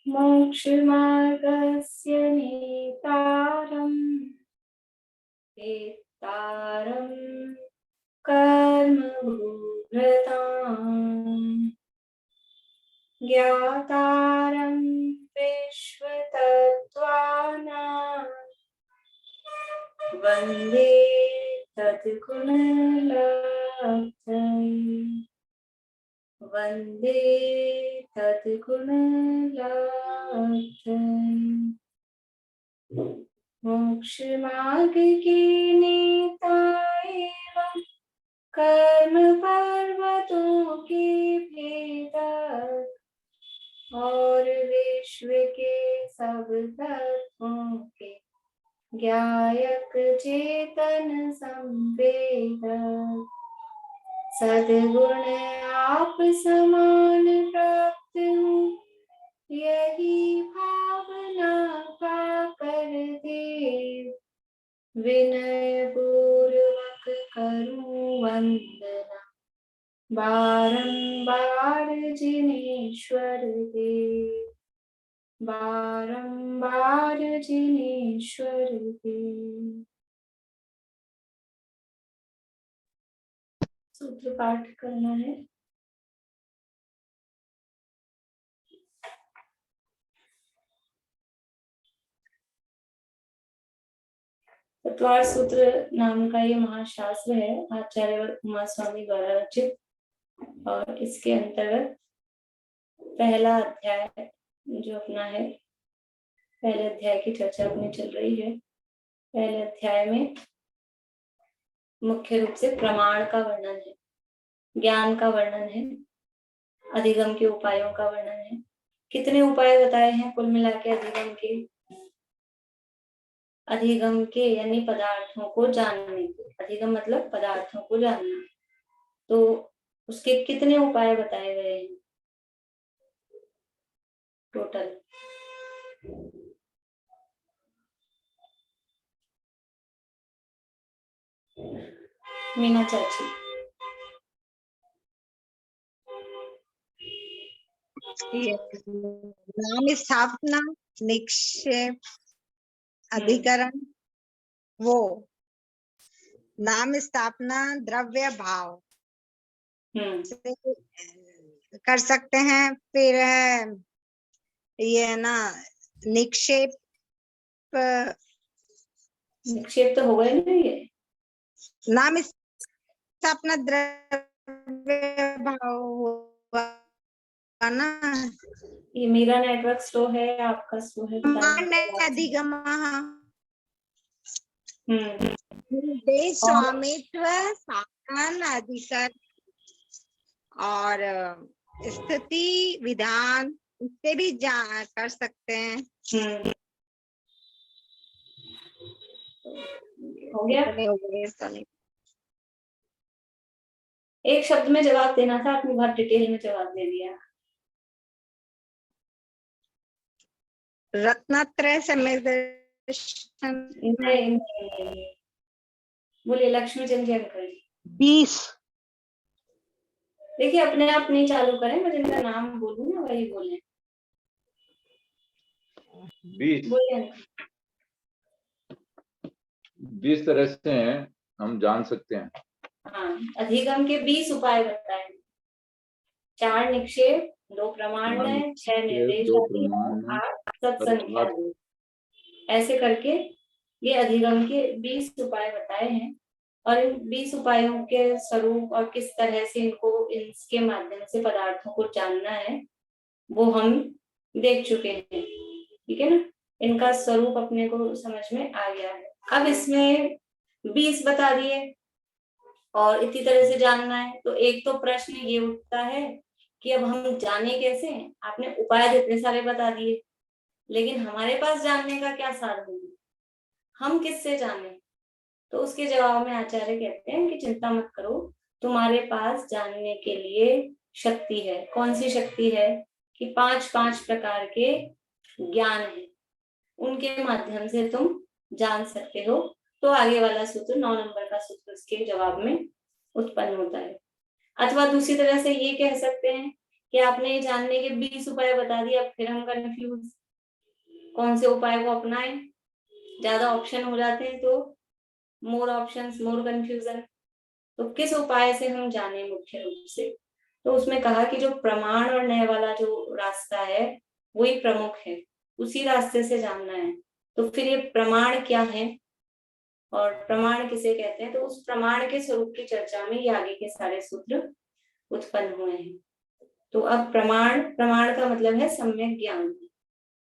मोक्षमार्गस्य नेतारम् कर्मभूभृताम् ज्ञातारं विश्वतत्त्वानां वन्दे तद्गुणलब्धये वन्दे तद्गुणलब्धये। मोक्षमार्ग के नेता एवं कर्म पर्वतों के भेदक और विश्व के सब तत्वों के ज्ञायक चेतन संवेदक सद्गुण आप समान प्राप्त हो यही भावना पाकर देव विनय पूर्वक करूं वंदना बारंबार जिनेश्वर देव बारंबार जिनेश्वर देव। सूत्र पाठ करना है। तत्वार सूत्र नाम का ये महाशास्त्र है आचार्य उमा स्वामी द्वारा रचित और इसके अंतर्गत पहला अध्याय जो अपना है, पहले अध्याय की चर्चा अपनी चल रही है। पहले अध्याय में मुख्य रूप से प्रमाण का वर्णन है, ज्ञान का वर्णन है, अधिगम के उपायों का वर्णन है। कितने उपाय बताए हैं कुल मिला के अधिगम के यानी पदार्थों को जानने के। अधिगम मतलब पदार्थों को जानना, तो उसके कितने उपाय बताए गए हैं टोटल? मीना चाची। नाम स्थापना, निक्षेप, अधिकरण, वो नाम स्थापना द्रव्य भाव से कर सकते हैं। फिर ये ना निक्षेप तो हो गए ना, ये नाम स्थापना द्रव्य भाव हुआ ना। ये मेरा नेटवर्क स्लो है, आपका स्लो है, अधिगम स्वामित्व, शासन, अधिकार और स्थिति विधान, इससे भी कर सकते हैं। हो गया। एक शब्द में जवाब देना था, आपने बहुत डिटेल में जवाब दे दिया। रत्नत्रय समेत नहीं, बोलिए लक्ष्मी चंद जी अंकल। 20। देखिए अपने आप नहीं चालू करें, मैं जिनका नाम बोलूं ना वही बोले। 20 तरह से हैं, हम जान सकते हैं। हाँ, अधिगम के 20 उपाय बताए, 4 निक्षेप, 2 प्रमाण, 6 निर्देश, 8 सत्संख्या। ऐसे करके ये अधिगम के 20 उपाय बताए हैं और इन 20 उपायों के स्वरूप और किस तरह से इनको इसके माध्यम से पदार्थों को जानना है वो हम देख चुके हैं। ठीक है ना, इनका स्वरूप अपने को समझ में आ गया है। अब इसमें 20 बता दिए और इतनी तरह से जानना है, तो एक तो प्रश्न ये उठता है कि अब हम जाने कैसे? आपने उपाय तो इतने सारे बता दिए, लेकिन हमारे पास जानने का क्या साधन है? हम किससे जाने? तो उसके जवाब में आचार्य कहते हैं कि चिंता मत करो, तुम्हारे पास जानने के लिए शक्ति है। कौन सी शक्ति है? कि 5 प्रकार के ज्ञान है, उनके माध्यम से तुम जान सकते हो। तो आगे वाला सूत्र 9 नंबर का सूत्र उसके जवाब में उत्पन्न होता है। अथवा दूसरी तरह से ये कह सकते हैं कि आपने जानने के 20 उपाय बता दिए, अब फिर हम कंफ्यूज कौन से उपाय को अपनाएं। ज्यादा ऑप्शन हो जाते हैं तो मोर ऑप्शंस मोर कंफ्यूजन। तो किस उपाय से हम जाने मुख्य रूप से, तो उसमें कहा कि जो प्रमाण और न्याय वाला जो रास्ता है वही प्रमुख है, उसी रास्ते से जानना है। तो फिर ये प्रमाण क्या है और प्रमाण किसे कहते हैं, तो उस प्रमाण के स्वरूप की चर्चा में ये आगे के सारे सूत्र उत्पन्न हुए हैं। तो अब प्रमाण का मतलब है सम्यक ज्ञान,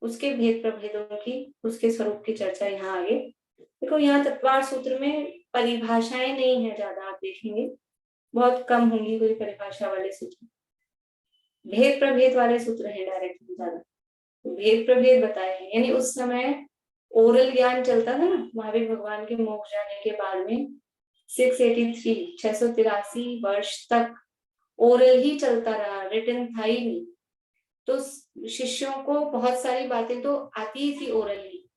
उसके भेद प्रभेदों की, उसके स्वरूप की चर्चा यहाँ आगे। देखो यहाँ तत्वार सूत्र में परिभाषाएं नहीं है ज्यादा, आप देखेंगे बहुत कम होंगी कोई परिभाषा वाले सूत्र, भेद प्रभेद वाले सूत्र हैं डायरेक्ट ज्यादा। तो भेद प्रभेद बताए हैं, यानी उस समय ओरल ज्ञान चलता था ना, महावीर भगवान के मोक्ष जाने के बाद में 683 वर्ष तक ओरल ही चलता रहा, रिटन था ही नहीं। तो शिष्यों को बहुत सारी बातें तो आती ही थी ओरली,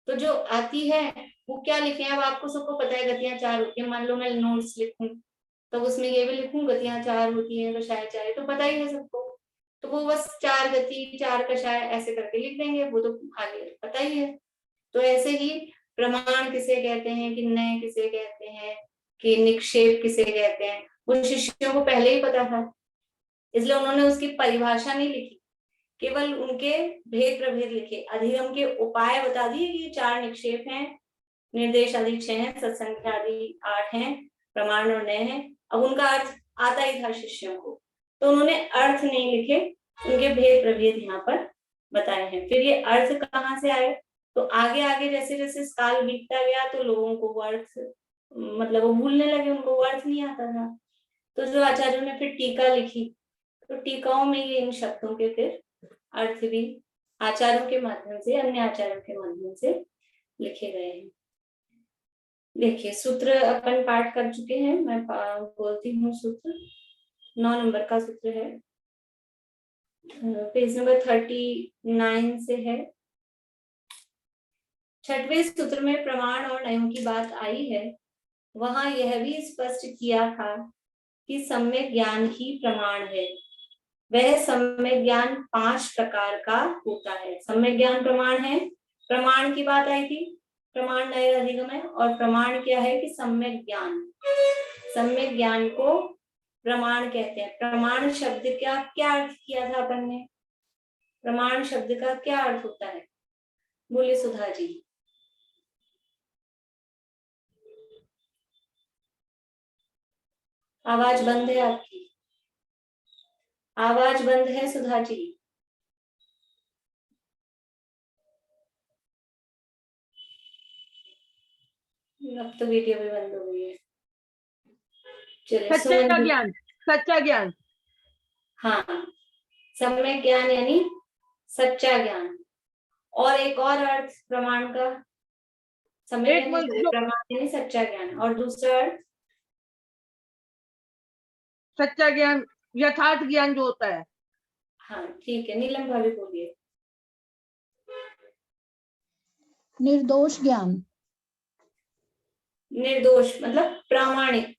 तो जो आती है वो क्या लिखे, अब आपको सबको पता है गतियां 4 होती है। मान लो मैं नोट्स लिखूं तो उसमें ये भी लिखूं गतियां 4 होती हैं, कषाय 4, तो पता ही है सबको, तो वो बस 4 गति 4 कषाय ऐसे करके लिख देंगे, वो तो आगे पता ही है। तो ऐसे ही प्रमाण किसे कहते हैं, कि न्याय किसे कहते हैं, कि निक्षेप किसे कहते हैं, वो शिष्यों को पहले ही पता था, इसलिए उन्होंने उसकी परिभाषा नहीं लिखी, केवल उनके भेद प्रभेद लिखे। अधिगम के उपाय बता दिए कि 4 निक्षेप हैं, निर्देश आदि 6 हैं, सत्संख्या आदि 8 हैं, प्रमाण और न्याय है। अब उनका अर्थ आता ही था शिष्यों को, तो उन्होंने अर्थ नहीं लिखे, उनके भेद प्रभेद यहाँ पर बताए हैं। फिर ये अर्थ कहाँ से आए, तो आगे आगे जैसे जैसे काल बीतता गया तो लोगों को वो अर्थ मतलब वो भूलने लगे, उनको वो अर्थ नहीं आता था। तो जो आचार्यों ने फिर टीका लिखी, तो टीकाओं में ये इन शब्दों के फिर अर्थ भी आचार्यों के माध्यम से, अन्य आचार्यों के माध्यम से लिखे गए हैं। देखिए सूत्र अपन पाठ कर चुके हैं, मैं बोलती हूँ सूत्र। 9 नंबर का सूत्र है, पेज नंबर 39 से है। 6वें सूत्र में प्रमाण और न्यायों की बात आई है, वहां यह भी स्पष्ट किया था कि सम्यक ज्ञान ही प्रमाण है। वह सम्यक ज्ञान 5 प्रकार का होता है। सम्यक ज्ञान प्रमाण है, प्रमाण की बात आई थी, प्रमाण न्याय अधिगम है, और प्रमाण क्या है कि सम्यक ज्ञान। सम्यक ज्ञान को प्रमाण कहते हैं। प्रमाण शब्द का क्या अर्थ किया था अपन ने, प्रमाण शब्द का क्या अर्थ होता है, बोले सुधा जी। आवाज बंद है आपकी, आवाज बंद है सुधा जी। अब तो वीडियो भी बंद हो गई है। चलिए सच्चा ज्ञान, सच्चा ज्ञान। हाँ, सम्यक ज्ञान यानी सच्चा ज्ञान। और एक और अर्थ प्रमाण का, सम्यक प्रमाण यानी सच्चा ज्ञान, और दूसरा अर्थ सच्चा ज्ञान यथार्थ ज्ञान जो होता है। हाँ ठीक है, नीलम भाभी बोलिए। निर्दोष ज्ञान, निर्दोष मतलब प्रामाणिक,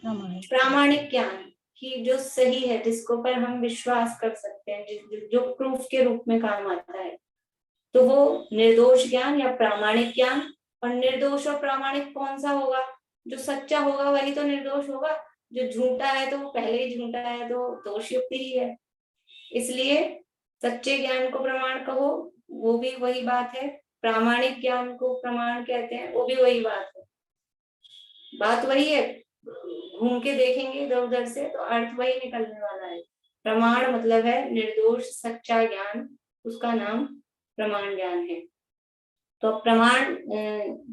प्रामाणिक ज्ञान कि जो सही है, जिसको पर हम विश्वास कर सकते हैं, जो प्रूफ के रूप में काम आता है, तो वो निर्दोष ज्ञान या प्रामाणिक ज्ञान। और निर्दोष और प्रामाणिक कौन सा होगा, जो सच्चा होगा वही तो निर्दोष होगा, जो झूठा है तो वो पहले ही झूठा है, तो दोष युक्त ही है। इसलिए सच्चे ज्ञान को प्रमाण कहो वो भी वही बात है, प्रामाणिक ज्ञान को प्रमाण कहते हैं वो भी वही बात है, बात वही है। घूम के देखेंगे इधर उधर से तो अर्थ वही निकलने वाला है। प्रमाण मतलब है निर्दोष सच्चा ज्ञान, उसका नाम प्रमाण ज्ञान है। तो प्रमाण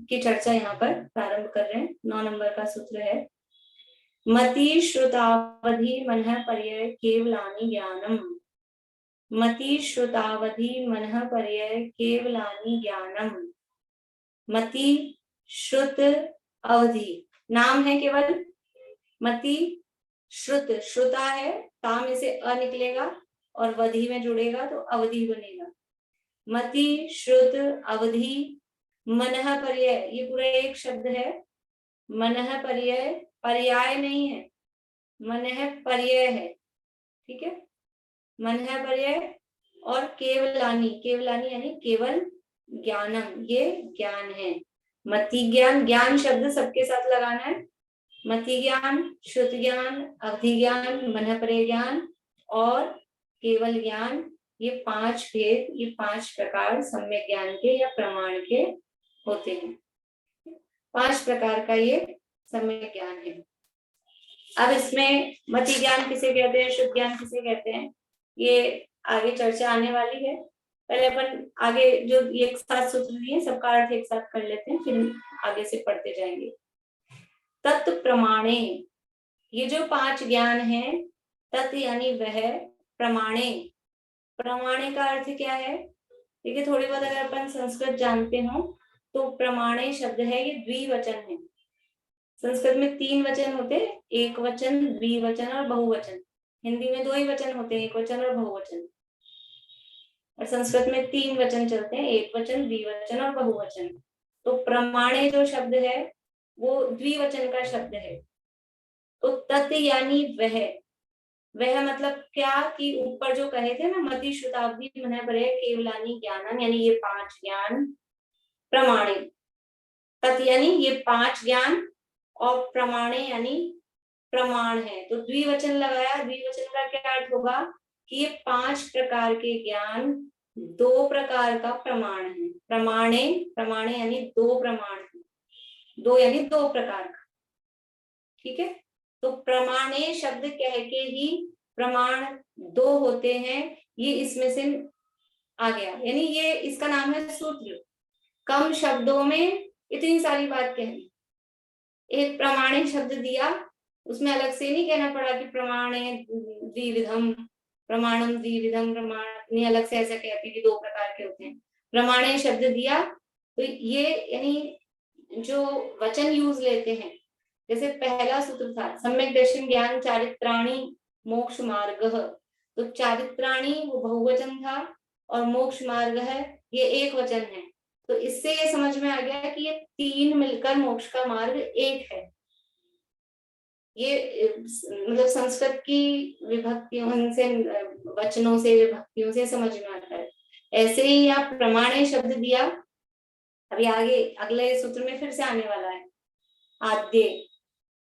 की चर्चा यहाँ पर प्रारंभ कर रहे हैं। 9 नंबर का सूत्र है, मति श्रुतावधि मनः पर्यय केवलानि ज्ञानम। मति श्रुतावधि मनः पर्यय केवलानि ज्ञानम। मति श्रुत अवधि नाम है केवल, मति श्रुत, श्रुता है, ता में से अ निकलेगा और वधि में जुड़ेगा तो अवधि बनेगा। मति श्रुत अवधि मनः पर्यय, ये पूरा एक शब्द है। मनः पर्यय पर्याय नहीं है, मनः पर्यय है, ठीक है। मनः पर्यय और केवलानी, केवलानी यानी केवल ज्ञानम, ये ज्ञान है। मति ज्ञान, ज्ञान शब्द सबके साथ लगाना है। मति ज्ञान, श्रुति ज्ञान, अवधि ज्ञान, मनः पर्यय ज्ञान और केवल ज्ञान, ये 5 भेद, ये 5 प्रकार सम्यक ज्ञान के या प्रमाण के होते हैं। 5 प्रकार का ये सम्यक ज्ञान है। अब इसमें मति ज्ञान किसे कहते हैं, शुद्ध ज्ञान किसे कहते हैं, ये आगे चर्चा आने वाली है। पहले अपन आगे जो एक साथ सूत्र दिए सबका अर्थ एक साथ कर लेते हैं, फिर आगे से पढ़ते जाएंगे। तत् प्रमाणे, ये जो 5 ज्ञान है, तत् यानी वह, प्रमाणे, प्रमाणे का अर्थ क्या है। देखिए थोड़ी बहुत अगर अपन संस्कृत जानते हो तो प्रमाणे शब्द है ये द्विवचन है। संस्कृत में 3 वचन होते, एक वचन, द्विवचन और बहुवचन। हिंदी में 2 ही वचन होते हैं, एक वचन और बहुवचन। और संस्कृत में 3 वचन चलते हैं, एक वचन, द्विवचन और बहुवचन। तो प्रमाणे जो शब्द है वो द्विवचन का शब्द है। तो तत् यानी वह, वह मतलब क्या कि ऊपर जो कहे थे ना, मति श्रुतावधि मनः पर्यय केवलानी ज्ञानम, यानी ये 5 ज्ञान प्रमाणे। तत् यानी ये 5 ज्ञान और प्रमाणे यानी प्रमाण है। तो द्विवचन लगाया, द्विवचन का क्या अर्थ होगा कि ये 5 प्रकार के ज्ञान 2 प्रकार का प्रमाण है। प्रमाणे, प्रमाणे यानी 2 प्रमाण है, 2 यानी 2 प्रकार का, ठीक है। तो प्रमाणे शब्द कह के ही प्रमाण 2 होते हैं, ये इसमें से आ गया, यानी ये इसका नाम है सूत्र। कम शब्दों में इतनी सारी बात कहनी। एक प्रमाणे शब्द दिया, उसमें अलग से नहीं कहना पड़ा कि प्रमाणे द्विविधम, प्रमाणम द्विविधम, प्रमाण नहीं अलग से ऐसा कहते कि 2 प्रकार के होते हैं। प्रमाणे शब्द दिया तो ये यानी जो वचन यूज लेते हैं, जैसे पहला सूत्र था सम्यक दर्शन ज्ञान चारित्राणी मोक्ष मार्ग, तो चारित्राणी वो बहुवचन था और मोक्ष मार्ग है ये एक वचन है। तो इससे ये समझ में आ गया कि ये 3 मिलकर मोक्ष का मार्ग एक है। ये मतलब संस्कृत की विभक्तियों से, वचनों से, विभक्तियों से समझ में आता है। ऐसे ही यहाँ प्रमाणे शब्द दिया, अभी आगे अगले सूत्र में फिर से आने वाला है आद्य,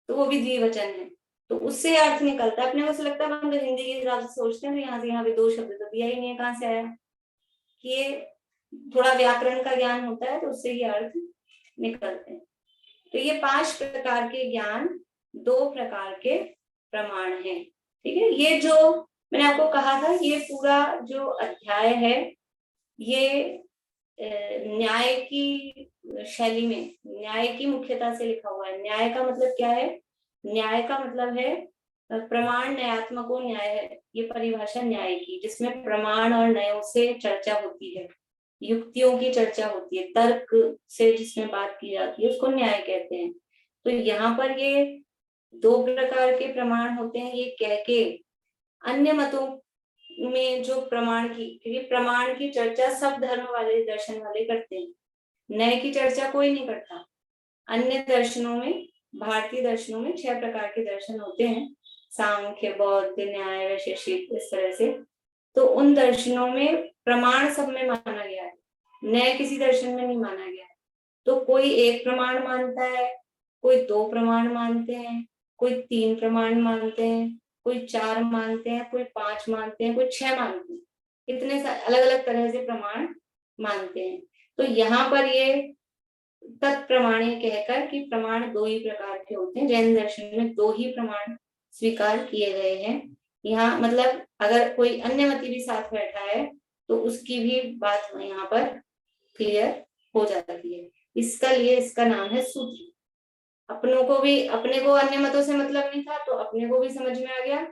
तो वो भी द्विवचन है। तो उससे अर्थ निकलता है। अपने को लगता है हम हिंदी के हिसाब से सोचते हैं, यहाँ से यहाँ पे 2 शब्द तो दिया ही नहीं है, कहाँ से आया। कि ये थोड़ा व्याकरण का ज्ञान होता है तो उससे ये अर्थ निकलते हैं। तो ये 5 प्रकार के ज्ञान 2 प्रकार के प्रमाण है, ठीक है। ये जो मैंने आपको कहा था, ये पूरा जो अध्याय है ये न्याय की शैली में, न्याय की मुख्यता से लिखा हुआ है। न्याय का मतलब क्या है, न्याय का मतलब है प्रमाण न्यायात्मको न्याय है, ये परिभाषा न्याय की, जिसमें प्रमाण और न्यायों से चर्चा होती है, युक्तियों की चर्चा होती है, तर्क से जिसमें बात की जाती है उसको न्याय कहते हैं। तो यहाँ पर ये 2 प्रकार के प्रमाण होते हैं, ये कह के अन्य मतों में जो प्रमाण की, क्योंकि प्रमाण की चर्चा सब धर्म वाले, दर्शन वाले करते हैं, न्याय की चर्चा कोई नहीं करता। अन्य दर्शनों में, भारतीय दर्शनों में 6 प्रकार के दर्शन होते हैं, सांख्य, बौद्ध, न्याय, वैशेषिक, इस तरह से। तो उन दर्शनों में प्रमाण सब में माना गया है, न्याय किसी दर्शन में नहीं माना गया है। तो कोई 1 प्रमाण मानता है, कोई 2 प्रमाण मानते हैं, कोई 3 प्रमाण मानते हैं, कोई 4 मानते हैं, कोई 5 मानते हैं, कोई 6 मानते हैं, इतने अलग अलग तरह से प्रमाण मानते हैं। तो यहाँ पर ये तत्प्रमाणे कहकर कि प्रमाण 2 ही प्रकार के होते हैं, जैन दर्शन में 2 ही प्रमाण स्वीकार किए गए हैं। यहाँ मतलब अगर कोई अन्य मति भी साथ बैठा है तो उसकी भी बात यहाँ पर क्लियर हो जाती है। इसका लिए इसका नाम है सूत्र। अपनों को भी, अपने को अन्य मतों से मतलब नहीं था तो अपने को भी समझ में आ गया,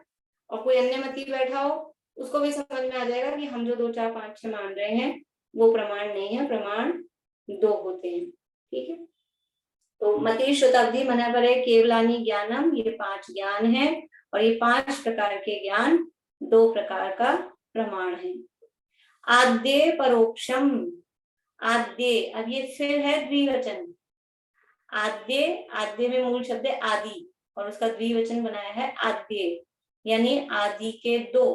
और कोई अन्य मति बैठा हो उसको भी समझ में आ जाएगा कि हम जो 2, 4, 5, 6 मान रहे हैं वो प्रमाण नहीं है, प्रमाण 2 होते हैं, ठीक है। तो मति श्रुतावधि मनः पर्यय केवलानी ज्ञानम, ये 5 ज्ञान है और ये 5 प्रकार के ज्ञान 2 प्रकार का प्रमाण है। आद्य परोक्षम, आद्य, अब ये फिर है द्विवचन। आद्य, आद्य में मूल शब्द है आदि और उसका द्विवचन बनाया है आद्य, यानी आदि के 2।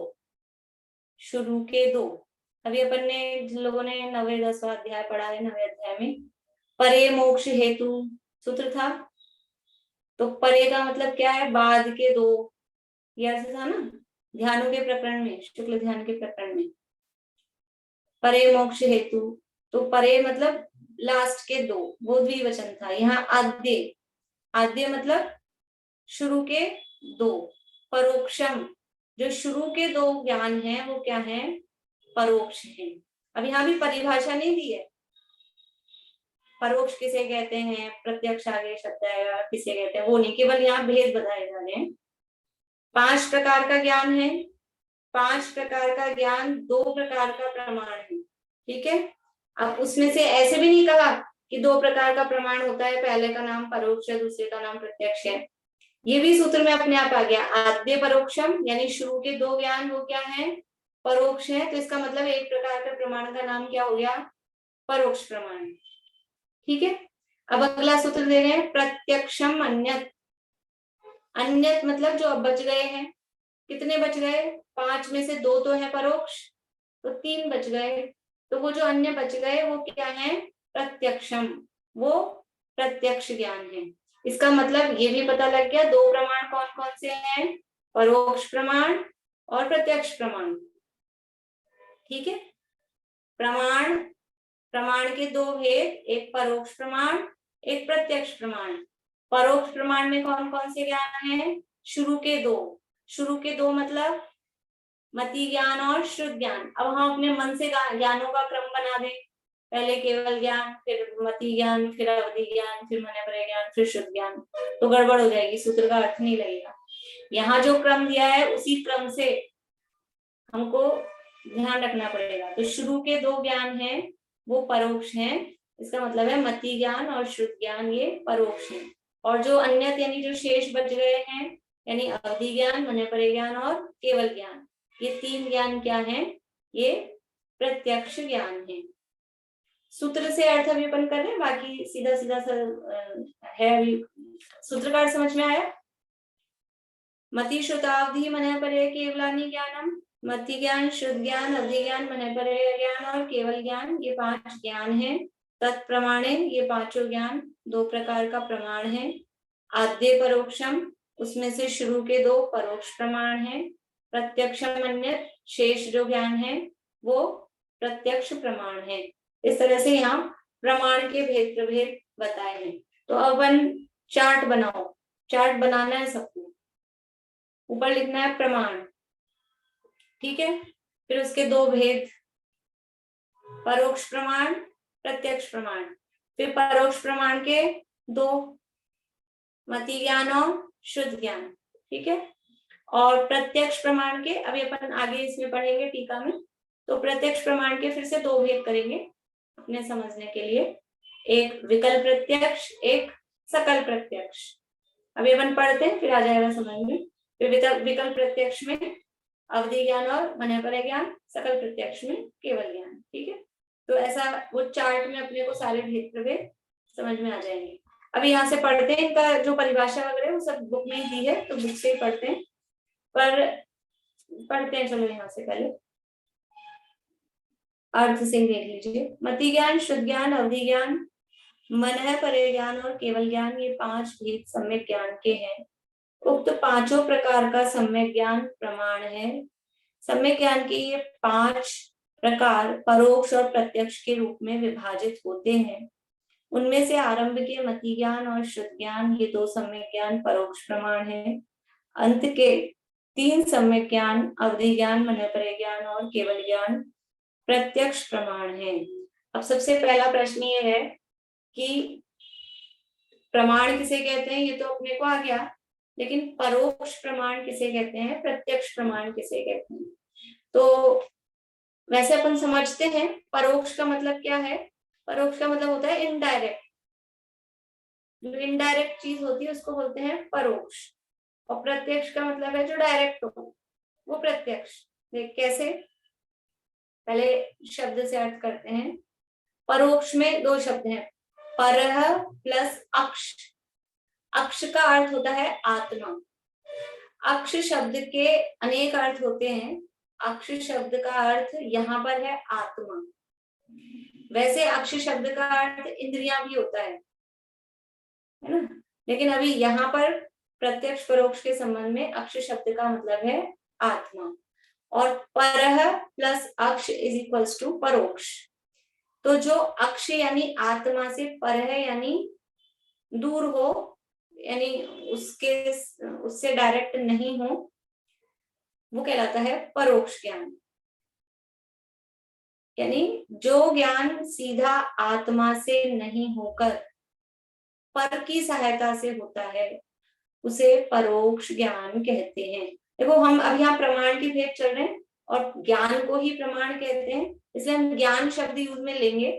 शुरू के दो। अभी अपन ने, जिन लोगों ने 9वें-10वां अध्याय पढ़ा है, 9वें अध्याय में परे मोक्ष हेतु सूत्र था। तो परे का मतलब क्या है? बाद के दो, ये ऐसे था ना ध्यानों के प्रकरण में, शुक्ल ध्यान के प्रकरण में, परे मोक्ष हेतु। तो परे मतलब लास्ट के दो, वो द्विवचन था। यहाँ आद्य, आद्य मतलब शुरू के दो। परोक्षम, जो शुरू के दो ज्ञान है वो क्या है? परोक्ष है। अब यहाँ भी परिभाषा नहीं दी है, परोक्ष किसे कहते हैं, प्रत्यक्ष आगे शब्द आएगा किसे कहते हैं, वो नहीं, केवल यहाँ भेद बताए जा रहे हैं। 5 प्रकार का ज्ञान है, 5 प्रकार का ज्ञान 2 प्रकार का प्रमाण है, ठीक है। अब उसमें से ऐसे भी नहीं कहा कि 2 प्रकार का प्रमाण होता है, पहले का नाम परोक्ष है, दूसरे का नाम प्रत्यक्ष है। ये भी सूत्र में अपने आप आ गया। आद्य परोक्षम यानी शुरू के 2 ज्ञान वो क्या है? परोक्ष है। तो इसका मतलब एक प्रकार का प्रमाण का नाम क्या हो गया? परोक्ष प्रमाण, ठीक है। अब अगला सूत्र दे रहे हैं प्रत्यक्षम अन्यत। अन्यत मतलब जो अब बच गए हैं, कितने बच गए? 5 में से 2 तो है परोक्ष, तो 3 बच गए। तो वो जो अन्य बच गए वो क्या है? प्रत्यक्षम, वो प्रत्यक्ष ज्ञान है। इसका मतलब ये भी पता लग गया 2 प्रमाण कौन कौन से हैं? परोक्ष प्रमाण और प्रत्यक्ष प्रमाण, ठीक है। प्रमाण, प्रमाण के 2 भेद, एक परोक्ष प्रमाण, एक प्रत्यक्ष प्रमाण। परोक्ष प्रमाण में कौन कौन से ज्ञान है? शुरू के 2। शुरू के 2 मतलब मति ज्ञान और शुद्ध ज्ञान। अब हम अपने मन से ज्ञानों का क्रम बना दें, पहले केवल ज्ञान, फिर मति ज्ञान, फिर अवधि ज्ञान, फिर मनपरे ज्ञान, फिर शुद्ध ज्ञान, तो गड़बड़ हो जाएगी, सूत्र का अर्थ नहीं लगेगा। यहाँ जो क्रम दिया है उसी क्रम से हमको ध्यान रखना पड़ेगा। तो शुरू के 2 ज्ञान है वो परोक्ष है, इसका मतलब है मति ज्ञान और शुद्ध ज्ञान ये परोक्ष है। और जो अन्य यानी जो शेष बच गए हैं, यानी अवधि ज्ञान, मनपरे ज्ञान और केवल ज्ञान, ये 3 ज्ञान क्या है? ये प्रत्यक्ष ज्ञान है। सूत्र से अर्थ अभी अपन कर रहे हैं, बाकी सीधा सीधा है। अभी सूत्र का अर्थ समझ में आया? मति श्रुतावधि मनपरे केवलानि ज्ञानम। मति ज्ञान, शुद्ध ज्ञान, अवधि ज्ञान, मनपरे ज्ञान और केवल ज्ञान, ये 5 ज्ञान है। तत्प्रमाणे ये 5 ज्ञान 2 प्रकार का प्रमाण है। आद्य परोक्षम, उसमें से शुरू के 2 परोक्ष प्रमाण है। प्रत्यक्षम अन्यत, शेष जो ज्ञान है वो प्रत्यक्ष प्रमाण है। इस तरह से यहाँ प्रमाण के भेद प्रभेद बताए हैं। तो अपन चार्ट बनाओ, चार्ट बनाना है सबको, ऊपर लिखना है प्रमाण, ठीक है। फिर उसके 2 भेद, परोक्ष प्रमाण, प्रत्यक्ष प्रमाण। फिर परोक्ष प्रमाण के 2, मति ज्ञान और शुद्ध ज्ञान, ठीक है। और प्रत्यक्ष प्रमाण के अभी अपन आगे इसमें पढ़ेंगे टीका में। तो प्रत्यक्ष प्रमाण के फिर से 2 भेद करेंगे अपने समझने के लिए, एक विकल्प प्रत्यक्ष, एक सकल प्रत्यक्ष। अभी अपन पढ़ते हैं फिर आ जाएगा समझ में। फिर विकल्प प्रत्यक्ष में अवधि ज्ञान और मनपरे ज्ञान, सकल प्रत्यक्ष में केवल ज्ञान, ठीक है। तो ऐसा वो चार्ट में अपने को सारे भेद प्रभेद समझ में आ जाएंगे। अभी यहाँ से पढ़ते हैं, इनका जो परिभाषा वगैरह वो सब बुक में ही दी है, तो बुक से ही पढ़ते हैं। पर पढ़ते हैं, चलो यहाँ से पहले अर्थ से देख लीजिए। मति ज्ञान, शुद्ध ज्ञान, अवधि ज्ञान, मनपरे ज्ञान और केवल ज्ञान, ये 5 भेद सम्यक ज्ञान के हैं। उक्त 5 प्रकार का सम्यक ज्ञान प्रमाण है। सम्यक ज्ञान के ये 5 प्रकार परोक्ष और प्रत्यक्ष के रूप में विभाजित होते हैं। उनमें से आरंभ के मति ज्ञान और शुद्ध ज्ञान, ये 2 सम्यक ज्ञान परोक्ष प्रमाण है। अंत के 3 सम्यक ज्ञान अवधि ज्ञान, मनपरे ज्ञान और केवल ज्ञान प्रत्यक्ष प्रमाण है। अब सबसे पहला प्रश्न ये है कि प्रमाण किसे कहते हैं, ये तो अपने को आ गया, लेकिन परोक्ष प्रमाण किसे कहते हैं, प्रत्यक्ष प्रमाण किसे कहते हैं। तो वैसे अपन समझते हैं परोक्ष का मतलब क्या है। परोक्ष का मतलब होता है इनडायरेक्ट, जो इनडायरेक्ट चीज होती है उसको बोलते हैं परोक्ष। और प्रत्यक्ष का मतलब है जो डायरेक्ट हो, वो प्रत्यक्ष। देख कैसे, पहले शब्द से अर्थ करते हैं। परोक्ष में 2 शब्द हैं, परह प्लस अक्ष। अक्ष का अर्थ होता है आत्मा। अक्ष शब्द के अनेक अर्थ होते हैं, अक्ष शब्द का अर्थ यहाँ पर है आत्मा। वैसे अक्ष शब्द का अर्थ इंद्रियां भी होता है ना, लेकिन अभी यहाँ पर प्रत्यक्ष परोक्ष के संबंध में अक्ष शब्द का मतलब है आत्मा। और परह प्लस अक्ष इज इक्वल्स टू परोक्ष। तो जो अक्ष यानी आत्मा से परह यानी दूर हो, यानी उससे डायरेक्ट नहीं हो, वो कहलाता है परोक्ष ज्ञान। यानी जो ज्ञान सीधा आत्मा से नहीं होकर पर की सहायता से होता है उसे परोक्ष ज्ञान कहते हैं। देखो हम अब यहाँ प्रमाण की भेद चल रहे हैं और ज्ञान को ही प्रमाण कहते हैं, इसलिए हम ज्ञान शब्द यूज में लेंगे।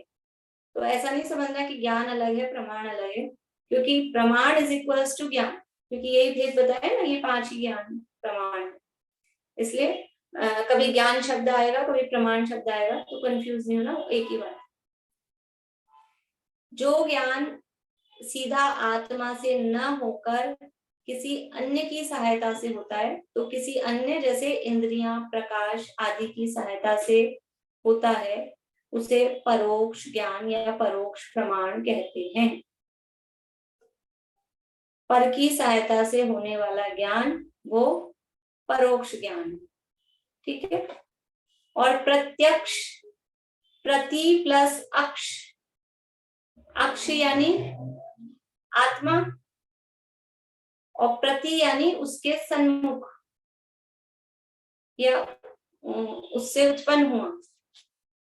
तो ऐसा नहीं समझना कि ज्ञान अलग है प्रमाण अलग है, क्योंकि प्रमाण इज इक्वल्स टू ज्ञान, क्योंकि यही भेद बताया ना, ये 5 ही ज्ञान प्रमाण। इसलिए कभी ज्ञान शब्द आएगा कभी प्रमाण शब्द आएगा, तो कंफ्यूज नहीं होना, एक ही बात। जो ज्ञान सीधा आत्मा से न होकर किसी अन्य की सहायता से होता है, तो किसी अन्य जैसे इंद्रियां, प्रकाश आदि की सहायता से होता है, उसे परोक्ष ज्ञान या परोक्ष प्रमाण कहते हैं। पर की सहायता से होने वाला ज्ञान वो परोक्ष ज्ञान, ठीक है। और प्रत्यक्ष, प्रति प्लस अक्ष, अक्ष यानी आत्मा और प्रति यानी उसके सन्मुख या उससे उत्पन्न हुआ।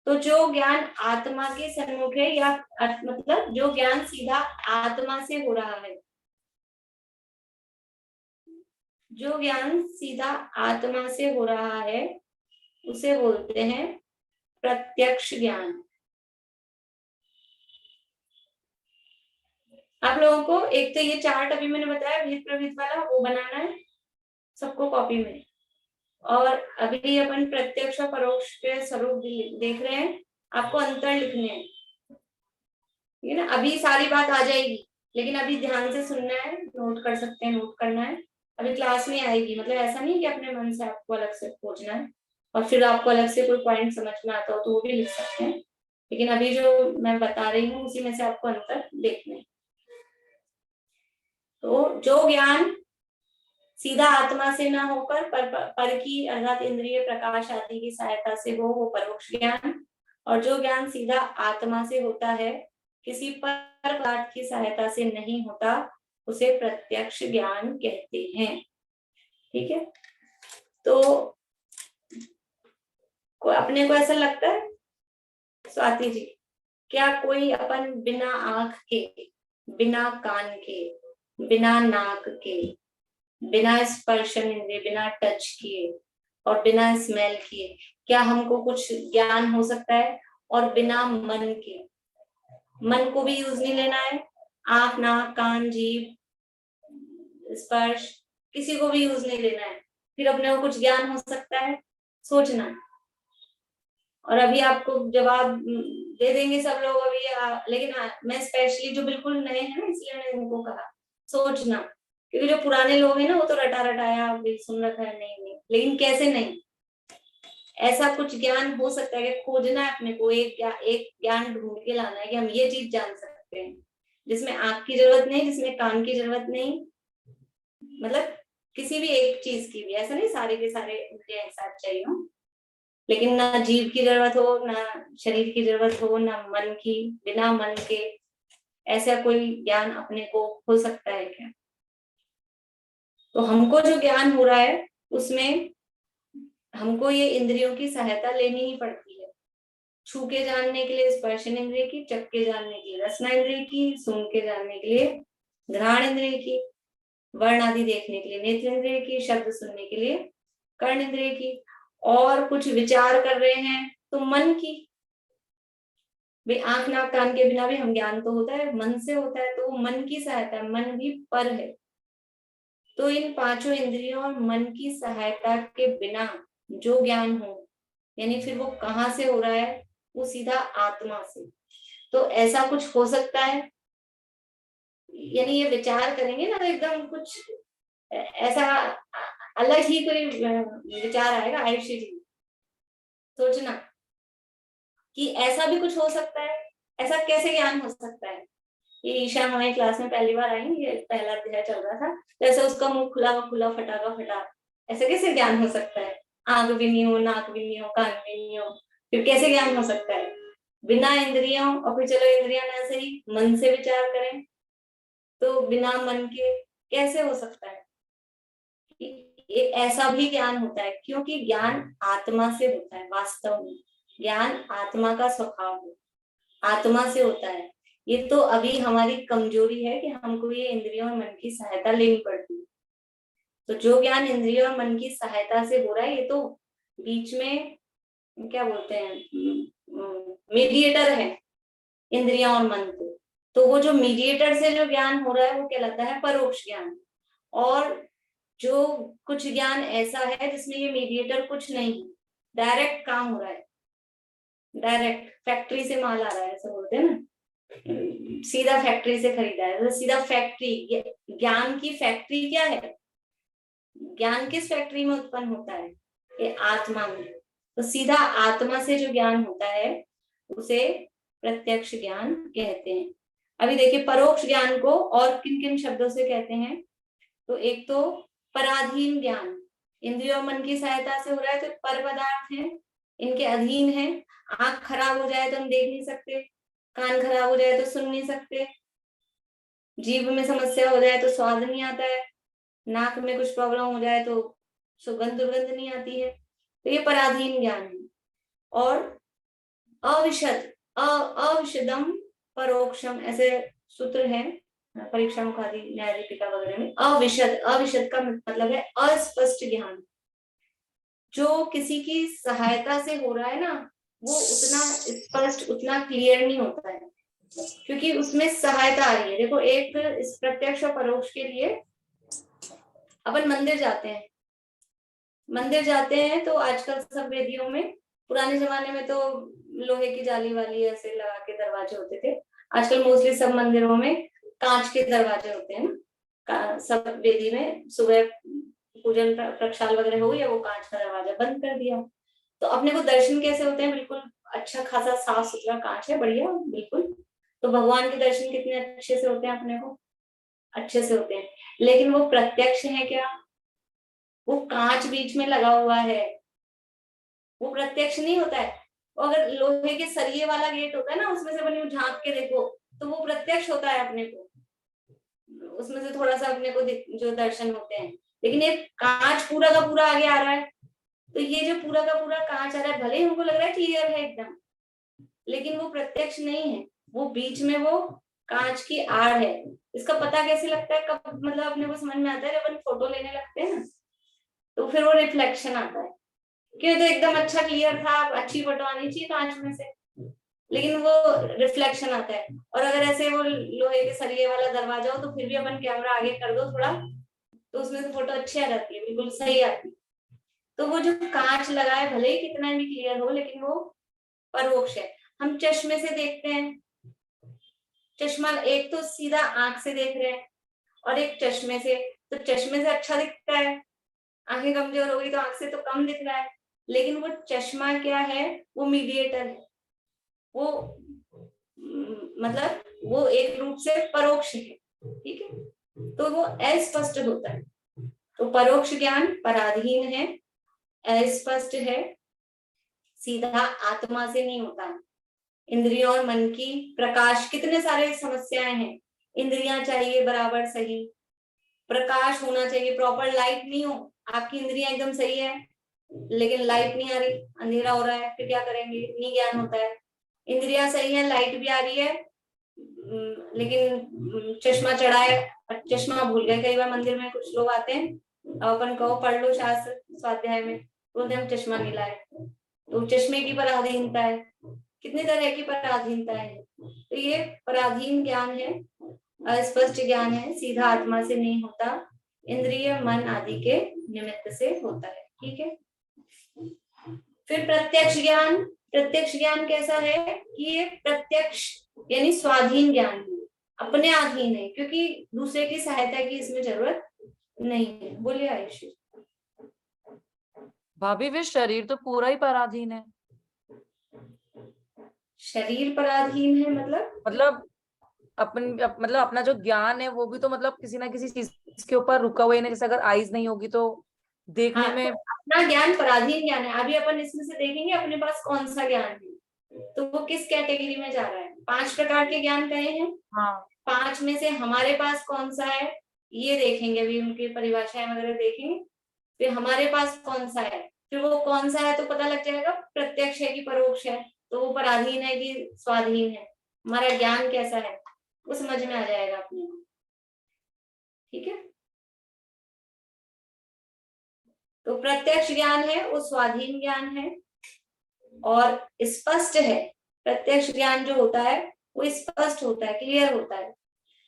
तो जो ज्ञान आत्मा के सन्मुख है या मतलब जो ज्ञान सीधा आत्मा से हो रहा है, जो ज्ञान सीधा आत्मा से हो रहा है उसे बोलते हैं प्रत्यक्ष ज्ञान। आप लोगों को एक तो ये चार्ट अभी मैंने बताया भेद प्रभेद वाला, वो बनाना है सबको कॉपी में। और अभी अपन प्रत्यक्ष और परोक्ष के स्वरूप देख रहे हैं, आपको अंतर लिखने हैं, ठीक है ना। अभी सारी बात आ जाएगी, लेकिन अभी ध्यान से सुनना है, नोट कर सकते हैं, नोट करना है। अभी क्लास में आएगी, मतलब ऐसा नहीं कि अपने मन से आपको अलग से खोजना है और फिर आपको अलग से कोई पॉइंट समझ में आता हो तो वो भी लिख सकते हैं, लेकिन अभी जो मैं बता रही हूँ उसी में से आपको अंतर देखने हैं। तो जो ज्ञान सीधा आत्मा से ना होकर पर की अर्थात इंद्रिय, प्रकाश आदि की सहायता से हो, वो परोक्ष ज्ञान। और जो ज्ञान सीधा आत्मा से होता है, किसी पर पदार्थ की सहायता से नहीं होता, उसे प्रत्यक्ष ज्ञान कहते हैं, ठीक है। तो अपने को ऐसा लगता है स्वाति जी, क्या कोई अपन बिना आंख के, बिना कान के, बिना नाक के, बिना स्पर्शन इंद्रिय, बिना टच किए और बिना स्मेल किए, क्या हमको कुछ ज्ञान हो सकता है? और बिना मन के, मन को भी यूज नहीं लेना है, आंख, नाक, कान, जीभ, स्पर्श, किसी को भी यूज नहीं लेना है, फिर अपने को कुछ ज्ञान हो सकता है? सोचना। और अभी आपको जवाब दे देंगे सब लोग अभी, लेकिन मैं स्पेशली जो बिल्कुल नए हैं ना, इसलिए मैंने उनको कहा सोचना, क्योंकि जो पुराने लोग हैं ना वो तो रटा रटाया सुन रखा है, नहीं, लेकिन कैसे नहीं, ऐसा कुछ ज्ञान हो सकता है कि खोजना है अपने को, एक ज्ञान ढूंढ के लाना है कि हम ये चीज जान सकते हैं, जिसमें आंख की जरूरत नहीं, जिसमें कान की जरूरत नहीं, मतलब किसी भी एक चीज की भी, ऐसा नहीं सारे के सारे इंद्रियां एक साथ चाहिए हो, लेकिन ना जीव की जरूरत हो, ना शरीर की जरूरत हो, ना मन की, बिना मन के, ऐसा कोई ज्ञान अपने को हो सकता है क्या? तो हमको जो ज्ञान हो रहा है उसमें हमको ये इंद्रियों की सहायता लेनी ही पड़ती है। छू के जानने के लिए स्पर्शन इंद्रिय की, चख के जानने के लिए रसना इंद्रिय की, सूंघ के जानने के लिए घ्राण इंद्रिय की, वर्ण आदि देखने के लिए नेत्र इंद्रिय की, शब्द सुनने के लिए कर्ण इंद्रिय की, और कुछ विचार कर रहे हैं तो मन की। भाई आंख, नाक, कान के बिना भी हम ज्ञान तो होता है, मन से होता है, तो वो मन की सहायता है, मन भी पर है। तो इन 5 इंद्रियों और मन की सहायता के बिना जो ज्ञान हो, यानी फिर वो कहाँ से हो रहा है? वो सीधा आत्मा से। तो ऐसा कुछ हो सकता है, यानी ये विचार करेंगे ना तो एकदम कुछ ऐसा अलग ही कोई विचार आएगा आयुष्य जी, सोचना कि ऐसा भी कुछ हो सकता है, ऐसा कैसे ज्ञान हो सकता है। ये ईशा हमारी क्लास में पहली बार आई, ये पहला अध्याय चल रहा था, जैसे उसका मुंह खुला खुला फटा का फटा, ऐसे कैसे ज्ञान हो सकता है। आंख भी नहीं हो, नाक भी नहीं हो, कान भी नहीं हो, फिर कैसे ज्ञान हो सकता है बिना इंद्रियों। और फिर चलो इंद्रियां ना सही, मन से विचार करें तो बिना मन के कैसे हो सकता है। ये ऐसा भी ज्ञान होता है, क्योंकि ज्ञान आत्मा से होता है। वास्तव में ज्ञान आत्मा का स्वभाव है, आत्मा से होता है। ये तो अभी हमारी कमजोरी है कि हमको ये इंद्रियों और मन की सहायता लेनी पड़ती है। तो जो ज्ञान इंद्रियों और मन की सहायता से हो रहा है, ये तो बीच में क्या बोलते हैं, मीडिएटर है इंद्रियां और मन को। तो वो जो मीडिएटर से जो ज्ञान हो रहा है वो कहलाता है परोक्ष ज्ञान। और जो कुछ ज्ञान ऐसा है जिसमें ये मीडिएटर कुछ नहीं, डायरेक्ट काम हो रहा है, डायरेक्ट फैक्ट्री से माल आ रहा है, ऐसा बोलते हैं ना, सीधा फैक्ट्री से खरीदा है, तो सीधा फैक्ट्री। ज्ञान की फैक्ट्री क्या है, ज्ञान किस फैक्ट्री में उत्पन्न होता है, ये आत्मा में। तो सीधा आत्मा से जो ज्ञान होता है उसे प्रत्यक्ष ज्ञान कहते हैं। अभी देखिए परोक्ष ज्ञान को और किन किन शब्दों से कहते हैं। तो एक तो पराधीन ज्ञान, इंद्रियों मन की सहायता से हो रहा है, तो पर पदार्थ है, इनके अधीन है। आंख खराब हो जाए तो हम देख नहीं सकते, कान खराब हो जाए तो सुन नहीं सकते, जीभ में समस्या हो जाए तो स्वाद नहीं आता है, नाक में कुछ प्रॉब्लम हो जाए तो सुगंध दुर्गंध नहीं आती है। तो ये पराधीन ज्ञान है। और अविशद, अविशदम परोक्षम, ऐसे सूत्र है परीक्षा मुखादि न्याय दीपिका वगैरह में। अविशद, अविशद का मतलब है अस्पष्ट ज्ञान। जो किसी की सहायता से हो रहा है ना, वो उतना स्पष्ट, उतना क्लियर नहीं होता है, क्योंकि उसमें सहायता आ रही है। देखो एक इस प्रत्यक्ष और परोक्ष के लिए अपन मंदिर जाते हैं तो आजकल सब वेदियों में, पुराने जमाने में तो लोहे की जाली वाली ऐसे लगा के दरवाजे होते थे, आजकल मोस्टली सब मंदिरों में कांच के दरवाजे होते हैं ना। सब वेदी में सुबह पूजन प्रक्षाल वगैरह हो या वो कांच का दरवाजा बंद कर दिया, तो अपने को दर्शन कैसे होते हैं, बिल्कुल अच्छा खासा साफ सुथरा कांच है, बढ़िया बिल्कुल। तो भगवान के दर्शन कितने अच्छे से होते हैं, अपने को अच्छे से होते हैं। लेकिन वो प्रत्यक्ष है क्या, वो कांच बीच में लगा हुआ है, वो प्रत्यक्ष नहीं होता है। अगर लोहे के सरिये वाला गेट होता है ना, उसमें से बनी झांक के देखो तो वो प्रत्यक्ष होता है अपने को, उसमें से थोड़ा सा अपने को जो दर्शन होते हैं। लेकिन ये कांच पूरा का पूरा आगे आ रहा है, तो ये जो पूरा का पूरा कांच आ रहा है, भले ही हमको लग रहा है क्लियर है एकदम, लेकिन वो प्रत्यक्ष नहीं है, वो बीच में वो कांच की आड़ है। इसका पता कैसे लगता है, कब मतलब अपने को समझ में आता है, जब अपन फोटो लेने लगते हैं ना, तो फिर वो रिफ्लेक्शन आता है, क्यों तो एकदम अच्छा क्लियर था, अच्छी फोटो आनी चाहिए कांच में से, लेकिन वो रिफ्लेक्शन आता है। और अगर ऐसे वो लोहे के सरिये वाला दरवाजा हो तो फिर भी अपन कैमरा आगे कर दो थोड़ा, तो उसमें से फोटो अच्छी आ जाती है, बिल्कुल सही आती है। तो वो जो कांच लगा है, भले ही कितना भी क्लियर हो, लेकिन वो परोक्ष है। हम चश्मे से देखते हैं, चश्मा एक तो सीधा आंख से देख रहे हैं और एक चश्मे से, तो चश्मे से अच्छा दिखता है, आंखें कमजोर हो गई तो आंख से तो कम दिख रहा है। लेकिन वो चश्मा क्या है, वो मीडिएटर है, वो मतलब वो एक रूप से परोक्ष है, ठीक है, तो वो अस्पष्ट होता है। तो परोक्ष ज्ञान पराधीन है, अस्पष्ट है, सीधा आत्मा से नहीं होता। इंद्रियों और मन की प्रकाश, कितने सारे समस्याएं हैं, इंद्रियां चाहिए बराबर सही, प्रकाश होना चाहिए, प्रॉपर लाइट नहीं हो, आपकी इंद्रियां एकदम सही है लेकिन लाइट नहीं आ रही, अंधेरा हो रहा है, फिर क्या करेंगे, नहीं ज्ञान होता है। इंद्रियां सही है, लाइट भी आ रही है, लेकिन चश्मा चढ़ा है, चश्मा भूल गए। कई बार मंदिर में कुछ लोग आते हैं, अब अपन कहो पढ़ लो शास्त्र स्वाध्याय में, बोलते हम चश्मा नहीं लाए, तो चश्मे की पराधीनता है, कितनी तरह की पराधीनता है। तो ये पराधीन ज्ञान है, अस्पष्ट ज्ञान है, सीधा आत्मा से नहीं होता, इंद्रिय मन आदि के निमित्त से होता है, ठीक है। फिर प्रत्यक्ष ज्ञान, प्रत्यक्ष ज्ञान कैसा है कि ये प्रत्यक्ष यानी स्वाधीन ज्ञान है, अपने अधीन है, क्योंकि दूसरे की सहायता की इसमें जरूरत नहीं है। बोलिए आयुषी। भाभी वे शरीर तो पूरा ही पराधीन है। शरीर पराधीन है मतलब मतलब अपना जो ज्ञान है वो भी तो मतलब किसी ना किसी चीज के ऊपर रुका हुआ है ना, जैसे अगर आईज नहीं होगी तो देखने हाँ, में। तो अपना ज्ञान पराधीन ज्ञान है। अभी अपन इसमें से देखेंगे अपने पास कौन सा ज्ञान है, तो वो किस कैटेगरी में जा रहा है। 5 प्रकार के ज्ञान कहे हैं, हाँ 5 में से हमारे पास कौन सा है ये देखेंगे। अभी उनकी परिभाषाएं वगैरह देखेंगे, फिर हमारे पास कौन सा है, फिर वो कौन सा है तो पता लग जाएगा प्रत्यक्ष है कि परोक्ष है, तो वो पराधीन है कि स्वाधीन है, हमारा ज्ञान कैसा है वो समझ में आ जाएगा अपने को। ठीक है, तो प्रत्यक्ष ज्ञान है वो स्वाधीन ज्ञान है और स्पष्ट है। प्रत्यक्ष ज्ञान जो होता है वो स्पष्ट होता है, क्लियर होता है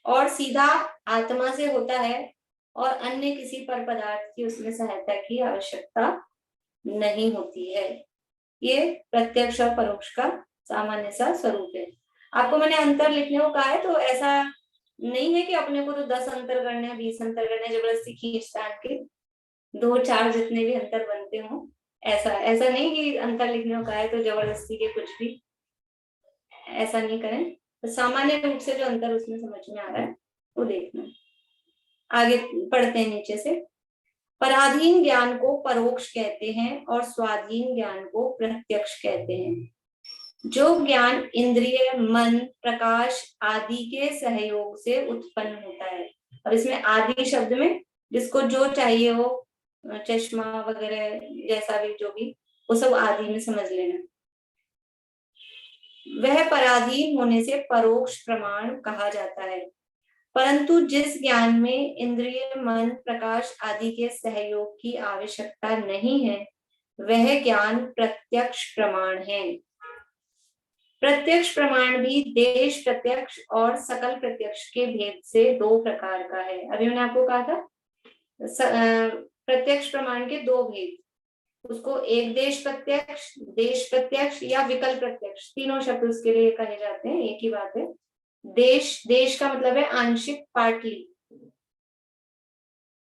और सीधा आत्मा से होता है और अन्य किसी पर पदार्थ की उसमें सहायता की आवश्यकता नहीं होती है। ये प्रत्यक्ष और परोक्ष का सामान्य सा स्वरूप है। आपको मैंने अंतर लिखने को कहा है, तो ऐसा नहीं है कि अपने को तो 10 अंतर करने हैं, 20 अंतर करने हैं, जबरदस्ती खींच तान के 2-4 जितने भी अंतर बनते हो, ऐसा नहीं कि अंतर लिखने को कहा है तो जबरदस्ती के कुछ भी, ऐसा नहीं करें। तो सामान्य रूप से जो अंतर उसमें समझ में आ रहा है वो देखना। आगे पढ़ते हैं नीचे से। पराधीन ज्ञान को परोक्ष कहते हैं और स्वाधीन ज्ञान को प्रत्यक्ष कहते हैं। जो ज्ञान इंद्रिय, मन, प्रकाश आदि के सहयोग से उत्पन्न होता है। अब इसमें आदि शब्द में जिसको जो चाहिए हो, चश्मा वगैरह जैसा भी जो भी, वो सब आदि में समझ लेना। वह पराधीन होने से परोक्ष प्रमाण कहा जाता है। परंतु जिस ज्ञान में इंद्रिय, मन, प्रकाश आदि के सहयोग की आवश्यकता नहीं है वह ज्ञान प्रत्यक्ष प्रमाण है। प्रत्यक्ष प्रमाण भी देश प्रत्यक्ष और सकल प्रत्यक्ष के भेद से 2 प्रकार का है। अभी मैंने आपको कहा था प्रत्यक्ष प्रमाण के 2 भेद, उसको एक देश प्रत्यक्ष या विकल्प प्रत्यक्ष, तीनों शब्द उसके लिए कहे जाते हैं, एक ही बात है। देश का मतलब है आंशिक, पार्टली,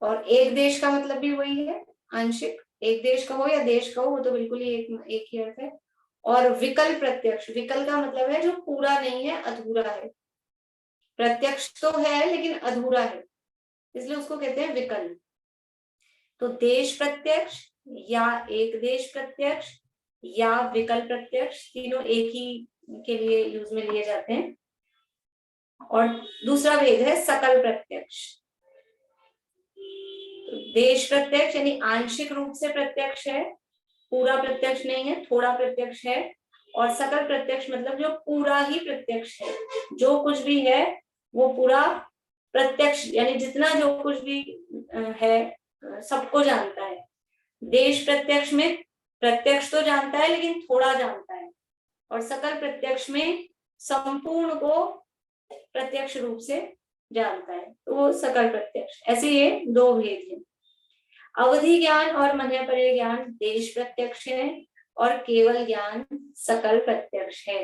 और एक देश का मतलब भी वही है, आंशिक। एक देश का हो या देश का हो वो तो बिल्कुल ही एक ही अर्थ है। और विकल्प प्रत्यक्ष, विकल्प का मतलब है जो पूरा नहीं है, अधूरा है। प्रत्यक्ष तो है लेकिन अधूरा है, इसलिए उसको कहते हैं विकल्प। तो देश प्रत्यक्ष या एक देश प्रत्यक्ष या विकल्प प्रत्यक्ष, तीनों एक ही के लिए यूज में लिए जाते हैं। और दूसरा भेद है सकल प्रत्यक्ष। देश प्रत्यक्ष यानी आंशिक रूप से प्रत्यक्ष है, पूरा प्रत्यक्ष नहीं है, थोड़ा प्रत्यक्ष है। और सकल प्रत्यक्ष मतलब जो पूरा ही प्रत्यक्ष है, जो कुछ भी है वो पूरा प्रत्यक्ष, यानी जितना जो कुछ भी है सबको जानता है। देश प्रत्यक्ष में प्रत्यक्ष तो जानता है लेकिन थोड़ा जानता है, और सकल प्रत्यक्ष में संपूर्ण को प्रत्यक्ष रूप से जानता है, तो वो सकल प्रत्यक्ष। ऐसे ये 2 भेद हैं। अवधि ज्ञान और मन्यपरेय ज्ञान देश प्रत्यक्ष है और केवल ज्ञान सकल प्रत्यक्ष है।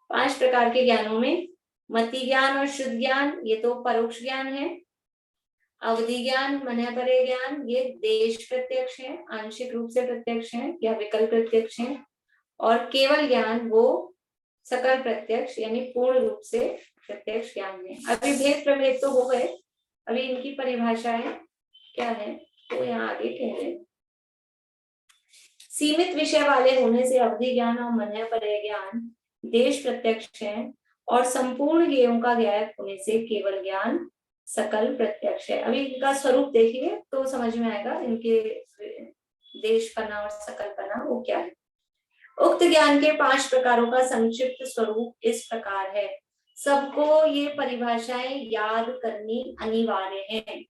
5 प्रकार के ज्ञानों में मति ज्ञान और शुद्ध ज्ञान ये तो परोक्ष ज्ञान है। अवधि ज्ञान, मन्यपरेय ज्ञान ये देश प्रत्यक्ष है, आंशिक रूप से प्रत्यक्ष है या विकल्प प्रत्यक्ष है। और केवल ज्ञान वो सकल प्रत्यक्ष यानी पूर्ण रूप से प्रत्यक्ष ज्ञान है। अभी भेद प्रभेद तो हो गए, अभी इनकी परिभाषाएं क्या है तो यहाँ आगे कह रहे हैं। सीमित विषय वाले होने से अवधि ज्ञान और मन्यपरेय ज्ञान देश प्रत्यक्ष है और संपूर्ण ज्ञेयों का ज्ञायक होने से केवल ज्ञान सकल प्रत्यक्ष है। अभी इनका स्वरूप देखिए तो समझ में आएगा इनके देशपना और सकलपना वो क्या है। उक्त ज्ञान के 5 प्रकारों का संक्षिप्त स्वरूप इस प्रकार है। सबको ये परिभाषाएं याद करनी अनिवार्य है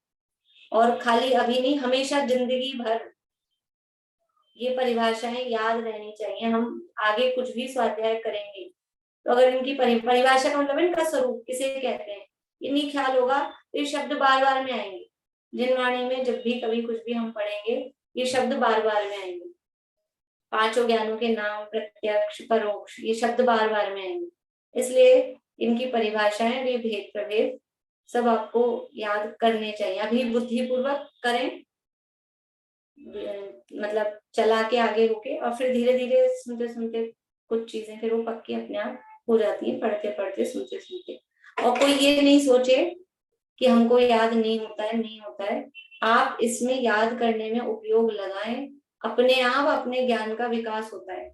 और खाली अभी नहीं, हमेशा जिंदगी भर ये परिभाषाएं याद रहनी चाहिए। हम आगे कुछ भी स्वाध्याय करेंगे तो अगर इनकी परिभाषा का मतलब इनका स्वरूप किसे कहते हैं ये नहीं ख्याल होगा तो ये शब्द बार बार में आएंगे। जिनवाणी में जब भी कभी कुछ भी हम पढ़ेंगे ये शब्द बार बार में आएंगे। 5 ज्ञानों के नाम, प्रत्यक्ष, परोक्ष, ये शब्द बार बार में आएंगे, इसलिए इनकी परिभाषाएं, ये भेद प्रभेद सब आपको याद करने चाहिए। अभी बुद्धिपूर्वक करें, मतलब चला के आगे होके, और फिर धीरे धीरे सुनते सुनते कुछ चीजें फिर वो पक्की अपने आप हो जाती है पढ़ते पढ़ते सुनते सुनते। और कोई ये नहीं सोचे कि हमको याद नहीं होता है, नहीं होता है। आप इसमें याद करने में उपयोग लगाएं, अपने आप अपने ज्ञान का विकास होता है।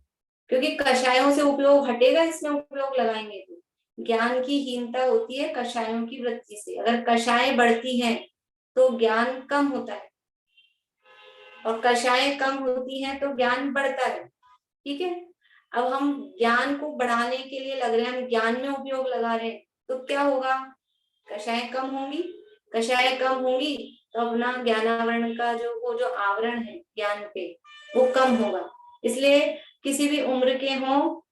क्योंकि कषायों से उपयोग हटेगा, इसमें उपयोग लगाएंगे तो। ज्ञान की हीनता होती है कषायों की वृत्ति से। अगर कषायें बढ़ती हैं तो ज्ञान कम होता है, और कषायें कम होती हैं तो ज्ञान बढ़ता है। ठीक है, अब हम ज्ञान को बढ़ाने के लिए लग रहे हैं, हम ज्ञान में उपयोग लगा रहे हैं, तो क्या होगा? कषायें कम होंगी। कषायें कम होंगी तो अपना ज्ञानावरण का जो आवरण है ज्ञान पे, वो कम होगा। इसलिए किसी भी उम्र के हो,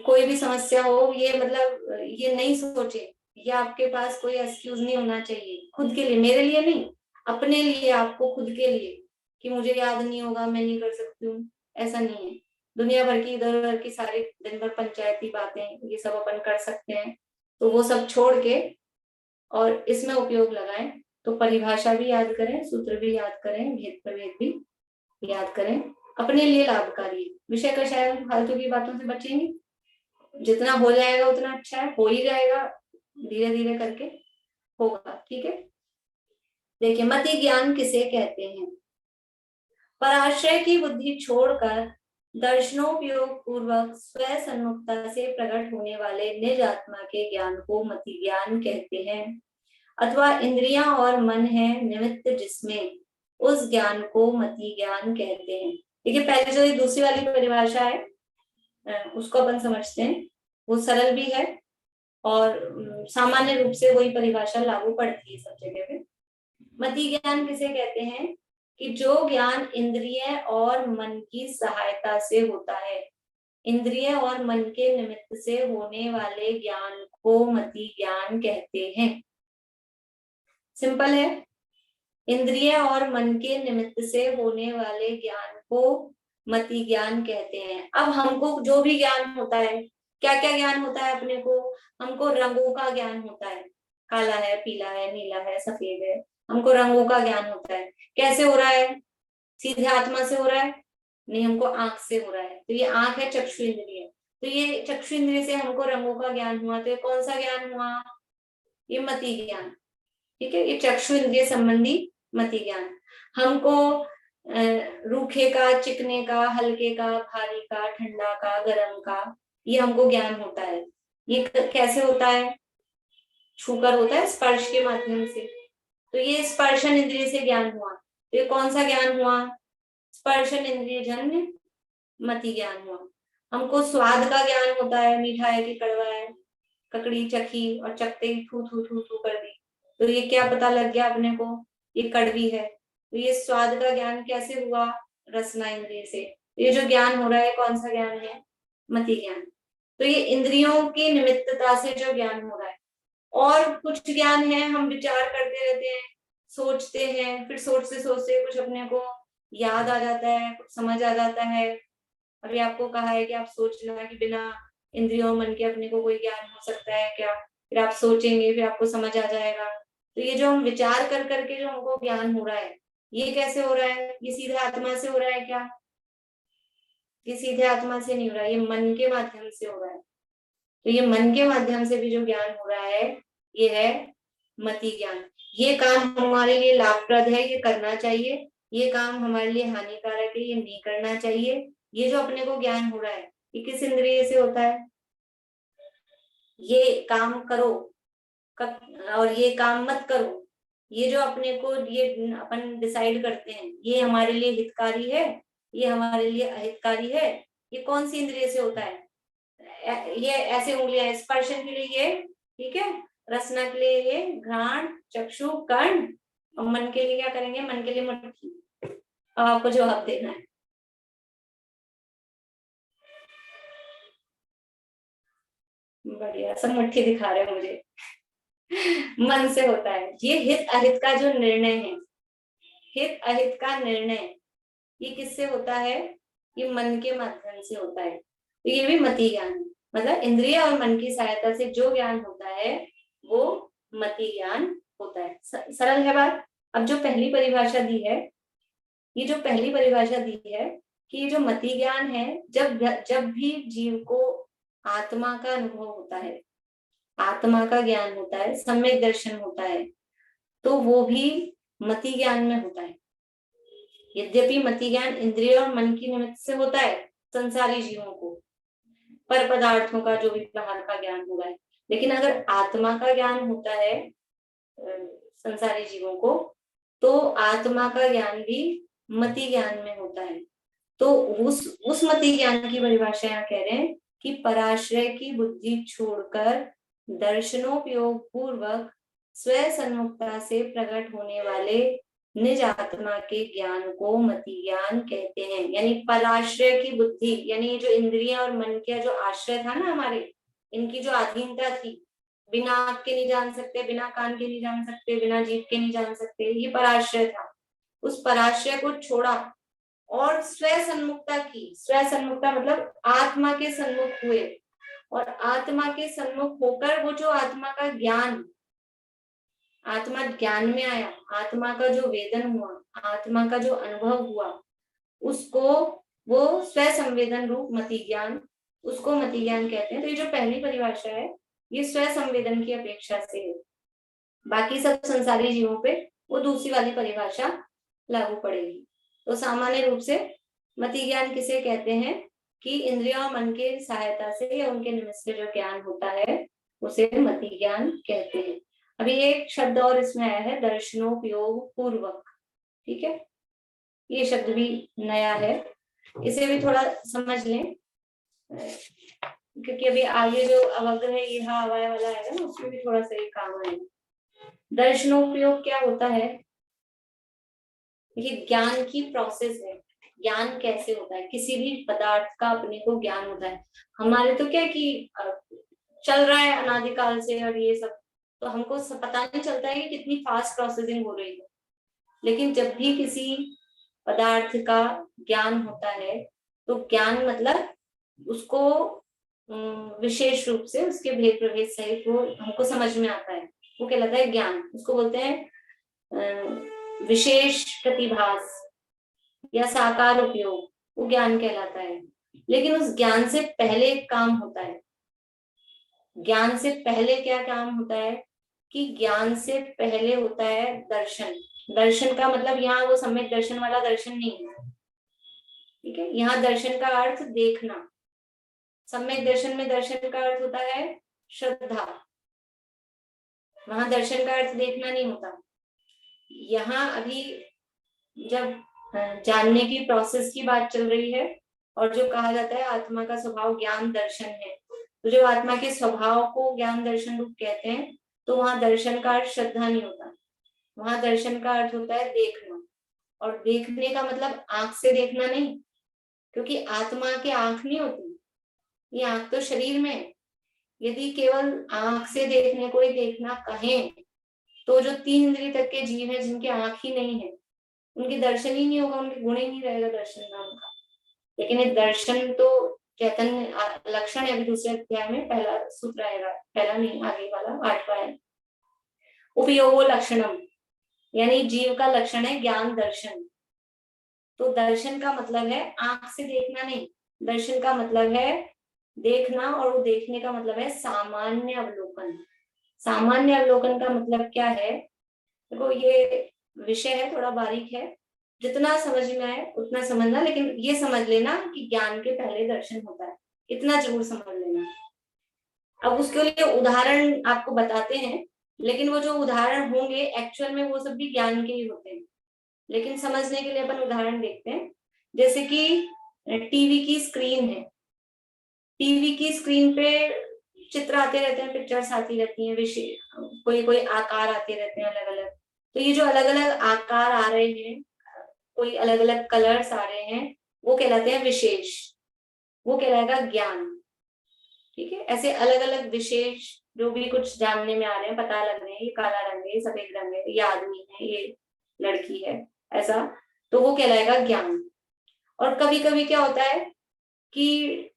कोई भी समस्या हो, ये मतलब ये नहीं सोचे, ये आपके पास कोई एक्सक्यूज नहीं होना चाहिए खुद के लिए, मेरे लिए नहीं, अपने लिए, आपको खुद के लिए, कि मुझे याद नहीं होगा, मैं नहीं कर सकती हूँ, ऐसा नहीं है। दुनिया भर की इधर उधर की सारी दिन भर पंचायती बातें, ये सब अपन कर सकते हैं, तो वो सब छोड़ के और इसमें उपयोग लगाएं। तो परिभाषा भी याद करें, सूत्र भी याद करें, भेद प्रभेद भी याद करें, अपने लिए लाभकारी है। विषय कषाय फालतू की बातों से बचेंगे, जितना हो जाएगा उतना अच्छा है, हो ही जाएगा, धीरे धीरे करके होगा। ठीक है, देखिए मति ज्ञान किसे कहते हैं? पराश्रय की बुद्धि छोड़कर दर्शनोपयोग पूर्वक स्वयं सन्मुखता से प्रकट होने वाले निज आत्मा के ज्ञान को मति ज्ञान कहते हैं, अथवा इंद्रियां और मन है निमित्त जिसमें, उस ज्ञान को मति ज्ञान कहते हैं। देखिए पहले जो ये दूसरी वाली परिभाषा है उसको अपन समझते हैं, वो सरल भी है और सामान्य रूप से वही परिभाषा लागू पड़ती है सब जगह पे। मति ज्ञान किसे कहते हैं? कि जो ज्ञान इंद्रिय और मन की सहायता से होता है, इंद्रिय और मन के निमित्त से होने वाले ज्ञान को मति ज्ञान कहते हैं। सिंपल है, इंद्रिय और मन के निमित्त से होने वाले ज्ञान को मति ज्ञान कहते हैं। अब हमको जो भी ज्ञान होता है, क्या क्या ज्ञान होता है अपने को? हमको रंगों का ज्ञान होता है, काला है, पीला है, नीला है, सफेद है, हमको रंगों का ज्ञान होता है। कैसे हो रहा है? सीधे आत्मा से हो रहा है? नहीं, हमको आंख से हो रहा है। तो ये आंख है चक्षु इंद्रिय, तो ये चक्षु इंद्रिय से हमको रंगों का ज्ञान हुआ, तो ये कौन सा ज्ञान हुआ? ये मति ज्ञान। ठीक है, ये चक्षु इंद्रिय संबंधी मति ज्ञान। हमको रूखे का, चिकने का, हल्के का, भारी का, ठंडा का, गर्म का, ये हमको ज्ञान होता है। ये कैसे होता है? छूकर होता है, स्पर्श के माध्यम से। तो ये स्पर्शन इंद्रिय से ज्ञान हुआ, तो ये कौन सा ज्ञान हुआ? स्पर्शन इंद्रिय जन्य मति ज्ञान हुआ। हमको स्वाद का ज्ञान होता है, मीठा है कि कड़वा है, ककड़ी चखी और चखते ही थू थू थू थू कर दी, तो ये क्या पता लग गया अपने को? ये कड़वी है। तो ये स्वाद का ज्ञान कैसे हुआ? रसना इंद्रिय से। ये जो ज्ञान हो रहा है कौन सा ज्ञान है? मति ज्ञान। तो ये इंद्रियों की निमित्तता से जो ज्ञान हो रहा है। और कुछ ज्ञान है, हम विचार करते रहते हैं, सोचते हैं, फिर सोचते सोचते कुछ अपने को याद आ जाता है, कुछ समझ आ जाता है। अभी आपको कहा है कि आप सोचना कि बिना इंद्रियों मन के अपने को कोई ज्ञान हो सकता है क्या? फिर आप सोचेंगे, फिर आपको समझ आ जाएगा। तो ये जो हम विचार कर करके जो हमको ज्ञान हो रहा है, ये कैसे हो रहा है? ये सीधे आत्मा से हो रहा है क्या? ये सीधे आत्मा से नहीं हो रहा है, ये मन के माध्यम से हो रहा है। तो ये मन के माध्यम से भी जो ज्ञान हो रहा है, ये है मति ज्ञान। ये काम हमारे लिए लाभप्रद है, ये करना चाहिए। ये काम हमारे लिए हानिकारक है, ये नहीं करना चाहिए। ये जो अपने को ज्ञान हो रहा है, ये किस इंद्रिय से होता है? ये काम करो और ये काम मत करो, ये जो अपने को ये अपन डिसाइड करते हैं, ये हमारे लिए हितकारी है, ये हमारे लिए अहितकारी है, ये कौन सी इंद्रिय से होता है? ये ऐसे उंगलियां, स्पर्शन के लिए ये, ठीक है, रसना के लिए ये घ्राण, चक्षु, कर्ण, और मन के लिए क्या करेंगे? मन के लिए मुट्ठी। अब आपको जवाब देना है। बढ़िया, सब मुट्ठी दिखा रहे हैं मुझे। मन से होता है। ये हित अहित का जो निर्णय है, हित अहित का निर्णय, ये किससे होता है? ये मन के माध्यम से होता है। तो ये भी मति ज्ञान है। मतलब इंद्रिय और मन की सहायता से जो ज्ञान होता है वो मति ज्ञान होता है। सरल है बात। अब जो पहली परिभाषा दी है, ये जो पहली परिभाषा दी है कि ये जो मति ज्ञान है, जब भी जीव को आत्मा का अनुभव होता है, आत्मा का ज्ञान होता है, सम्यक दर्शन होता है, तो वो भी मति ज्ञान में होता है। यद्यपि मति ज्ञान इंद्रिय और मन की निमित्त से होता है संसारी जीवों को, पर पदार्थों का जो भी बाहर का ज्ञान हो रहा है, लेकिन अगर आत्मा का ज्ञान होता है संसारी जीवों को, तो आत्मा का ज्ञान भी मति ज्ञान में होता है। तो उस मति ज्ञान की परिभाषा यहाँ कह रहे हैं कि पराश्रय की बुद्धि छोड़कर दर्शनोपयोग पूर्वक स्वयं सन्मुखता से प्रकट होने वाले निज आत्मा के ज्ञान को मति ज्ञान कहते हैं। यानी पराश्रय की बुद्धि, यानी जो इंद्रियां और मन का जो आश्रय था ना हमारे, इनकी जो अधीनता थी, बिना आंख के नहीं जान सकते, बिना कान के नहीं जान सकते, बिना जीभ के नहीं जान सकते, ये पराश्रय था। उस पराश्रय को छोड़ा और स्वयं सन्मुखता की। स्वयं सन्मुखता मतलब आत्मा के सन्मुख हुए, और आत्मा के सन्मुख होकर वो जो आत्मा का ज्ञान, आत्मा ज्ञान में आया, आत्मा का जो वेदन हुआ, आत्मा का जो अनुभव हुआ, उसको वो स्वयं संवेदन रूप मति ज्ञान, उसको मति ज्ञान कहते हैं। तो ये जो पहली परिभाषा है ये स्वयं संवेदन की अपेक्षा से है, बाकी सब संसारी जीवों पे वो दूसरी वाली परिभाषा लागू पड़ेगी। तो सामान्य रूप से मति ज्ञान किसे कहते हैं कि इंद्रियों और मन के सहायता से या उनके निमित्त से जो ज्ञान होता है उसे मति ज्ञान कहते हैं। अभी एक शब्द और इसमें आया है, दर्शनोपयोग पूर्वक। ठीक है, ये शब्द भी नया है, इसे भी थोड़ा समझ लें, क्योंकि अभी आगे जो अवग्रह है यह अवय वाला है ना, उसमें भी थोड़ा सा ये काम आएगा। दर्शनोपयोग क्या होता है? ये ज्ञान की प्रोसेस है। ज्ञान कैसे होता है? किसी भी पदार्थ का अपने को ज्ञान होता है। हमारे तो क्या कि चल रहा है अनादिकाल से और ये सब, तो हमको पता नहीं चलता है कि कितनी फास्ट प्रोसेसिंग हो रही है। लेकिन जब भी किसी पदार्थ का ज्ञान होता है तो ज्ञान मतलब उसको विशेष रूप से उसके भेद प्रभेद सहित वो हमको समझ में आता है, वो कहलाता है ज्ञान। उसको बोलते हैं विशेष प्रतिभास या साकार उपयोग, वो ज्ञान कहलाता है। लेकिन उस ज्ञान से पहले एक काम होता है। ज्ञान से पहले क्या काम होता है कि ज्ञान से पहले होता है दर्शन। दर्शन का मतलब यहाँ वो सम्यक दर्शन वाला दर्शन नहीं है, ठीक है। यहाँ दर्शन का अर्थ देखना। सम्यक दर्शन में दर्शन का अर्थ होता है श्रद्धा, वहां दर्शन का अर्थ देखना नहीं होता। यहाँ अभी जब जानने की प्रोसेस की बात चल रही है और जो कहा जाता है आत्मा का स्वभाव ज्ञान दर्शन है, तो जो आत्मा के स्वभाव को ज्ञान दर्शन रूप कहते हैं, तो वहां दर्शन का अर्थ श्रद्धा नहीं होता, वहां दर्शन का अर्थ होता है देखना। और देखने का मतलब आंख से देखना नहीं, क्योंकि आत्मा की आंख नहीं होती, ये आंख तो शरीर में है। यदि केवल आंख से देखने को ही देखना कहें तो जो 3 इंद्रिय तक के जीव है जिनकी आंख ही नहीं है उनके दर्शन ही नहीं होगा, उनके गुण ही नहीं रहेगा दर्शन नाम का। लेकिन एक दर्शन तो चैतन्य लक्षण है। अभी दूसरे अध्याय में पहला सूत्र आएगा, पहला नहीं आगे वाला 8वां है, उपयोगो लक्षणम, यानी जीव का लक्षण है ज्ञान दर्शन। तो दर्शन का मतलब है आंख से देखना नहीं, दर्शन का मतलब है देखना, और वो देखने का मतलब है सामान्य अवलोकन। सामान्य अवलोकन का मतलब क्या है? देखो ये विषय है, थोड़ा बारीक है, जितना समझ में आए उतना समझना, लेकिन ये समझ लेना कि ज्ञान के पहले दर्शन होता है, इतना जरूर समझ लेना। अब उसके लिए उदाहरण आपको बताते हैं, लेकिन वो जो उदाहरण होंगे एक्चुअल में वो सब भी ज्ञान के ही होते हैं, लेकिन समझने के लिए अपन उदाहरण देखते हैं। जैसे कि टीवी की स्क्रीन है, टीवी की स्क्रीन पे चित्र आते रहते हैं, पिक्चर्स आती रहती हैं, विषय कोई कोई आकार आते रहते हैं अलग अलग। तो ये जो अलग अलग आकार आ रहे हैं, कोई अलग अलग कलर्स आ रहे हैं, वो कहलाते हैं विशेष, वो कहलाएगा ज्ञान। ठीक है, ऐसे अलग अलग विशेष जो भी कुछ जानने में आ रहे हैं, पता लग रहे हैं, ये काला रंग है, ये सफेद रंग है, ये आदमी है, ये लड़की है, ऐसा, तो वो कहलाएगा ज्ञान। और कभी कभी क्या होता है कि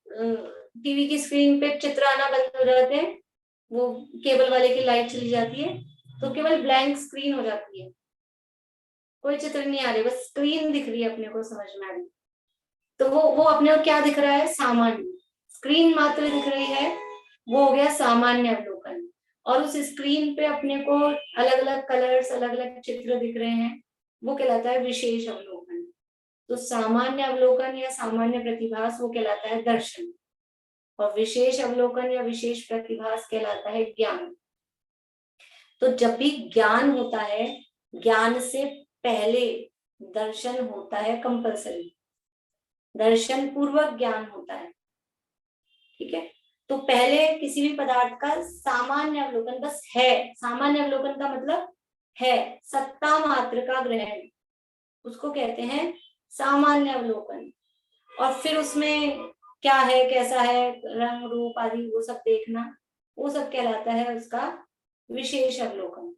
टीवी की स्क्रीन पे चित्र आना बंद हो जाते हैं, वो केबल वाले की लाइट चली जाती है, तो केवल ब्लैंक स्क्रीन हो जाती है, कोई चित्र नहीं आ रही, बस स्क्रीन दिख रही है, अपने को समझ में आ रही। तो वो अपने को क्या दिख रहा है? सामान्य। स्क्रीन मात्र दिख रही है वो हो गया सामान्य अवलोकन, और उस स्क्रीन पे अपने को अलग अलग कलर्स, अलग अलग चित्र दिख रहे हैं, वो कहलाता है विशेष अवलोकन। तो सामान्य अवलोकन या सामान्य प्रतिभास वो कहलाता है दर्शन, और विशेष अवलोकन या विशेष प्रतिभास कहलाता है ज्ञान। तो जब भी ज्ञान होता है, ज्ञान से पहले दर्शन होता है कंपल्सरी, दर्शन पूर्वक ज्ञान होता है, ठीक है। तो पहले किसी भी पदार्थ का सामान्य अवलोकन बस है, सामान्य अवलोकन का मतलब है सत्ता मात्र का ग्रहण, उसको कहते हैं सामान्य अवलोकन। और फिर उसमें क्या है, कैसा है, रंग रूप आदि वो सब देखना, वो सब कहलाता है उसका विशेष अवलोकन।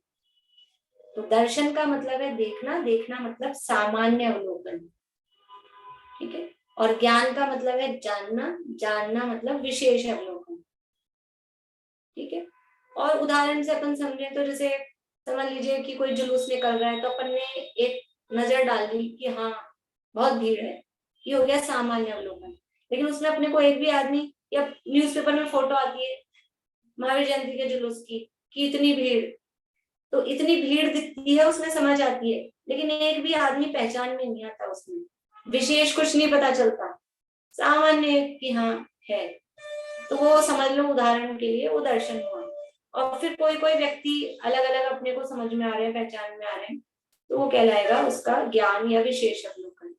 तो दर्शन का मतलब है देखना, देखना मतलब सामान्य अवलोकन, ठीक है। और ज्ञान का मतलब है जानना, जानना मतलब विशेष अवलोकन, ठीक है। और उदाहरण से अपन समझे तो जैसे समझ लीजिए कि कोई जुलूस निकल रहा है, तो अपन ने एक नजर डाल दी कि हाँ बहुत भीड़ है, ये हो गया सामान्य अवलोकन। लेकिन उसमें अपने को एक भी आदमी, या न्यूज़पेपर में फोटो आती है महावीर जयंती के जुलूस की कि इतनी भीड़, तो इतनी भीड़ दिखती है उसमें समझ आती है, लेकिन एक भी आदमी पहचान में नहीं आता, उसमें विशेष कुछ नहीं पता चलता, सामान्य कि हाँ है। तो वो समझ लो उदाहरण के लिए वो दर्शन हुआ। और फिर कोई कोई व्यक्ति अलग अलग अपने को समझ में आ रहे हैं, पहचान में आ रहे हैं, तो वो कहलाएगा उसका ज्ञान या विशेष अवलोकन।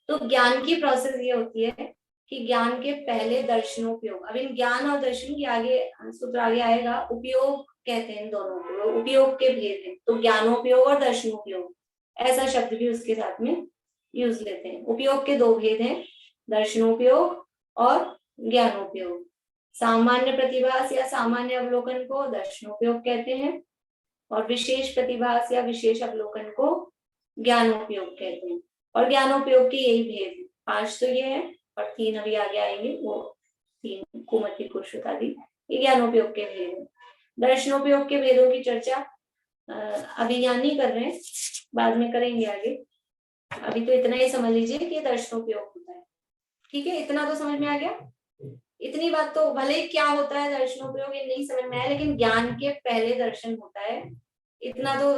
तो ज्ञान की प्रोसेस ये होती है कि ज्ञान के पहले दर्शनोपयोग, अब इन ज्ञान और दर्शन की आगे सूत्र आगे आएगा, उपयोग कहते हैं इन दोनों को, उपयोग के भेद हैं। तो ज्ञानोपयोग और दर्शनोपयोग ऐसा शब्द भी उसके साथ में यूज लेते हैं। उपयोग के दो भेद हैं, दर्शनोपयोग और ज्ञानोपयोग। सामान्य प्रतिभास या सामान्य अवलोकन को दर्शनोपयोग कहते हैं, और विशेष प्रतिभास या विशेष अवलोकन को ज्ञानोपयोग कहते हैं। और ज्ञानोपयोग के यही भेद है, 5 तो ये है और 3 अभी आगे आएंगे, वो 3 कुमति कुर्षुत आदि, ये ज्ञानोपयोग के भेद है। दर्शनोपयोग के भेदों की चर्चा अभी यहाँ नहीं कर रहे हैं, बाद में करेंगे आगे। अभी तो इतना ही समझ लीजिए कि दर्शनोपयोग होता है, ठीक है। इतना तो समझ में आ गया, इतनी बात तो भले ही क्या होता है दर्शनोपयोग ये नहीं समझ में आया, लेकिन ज्ञान के पहले दर्शन होता है, इतना तो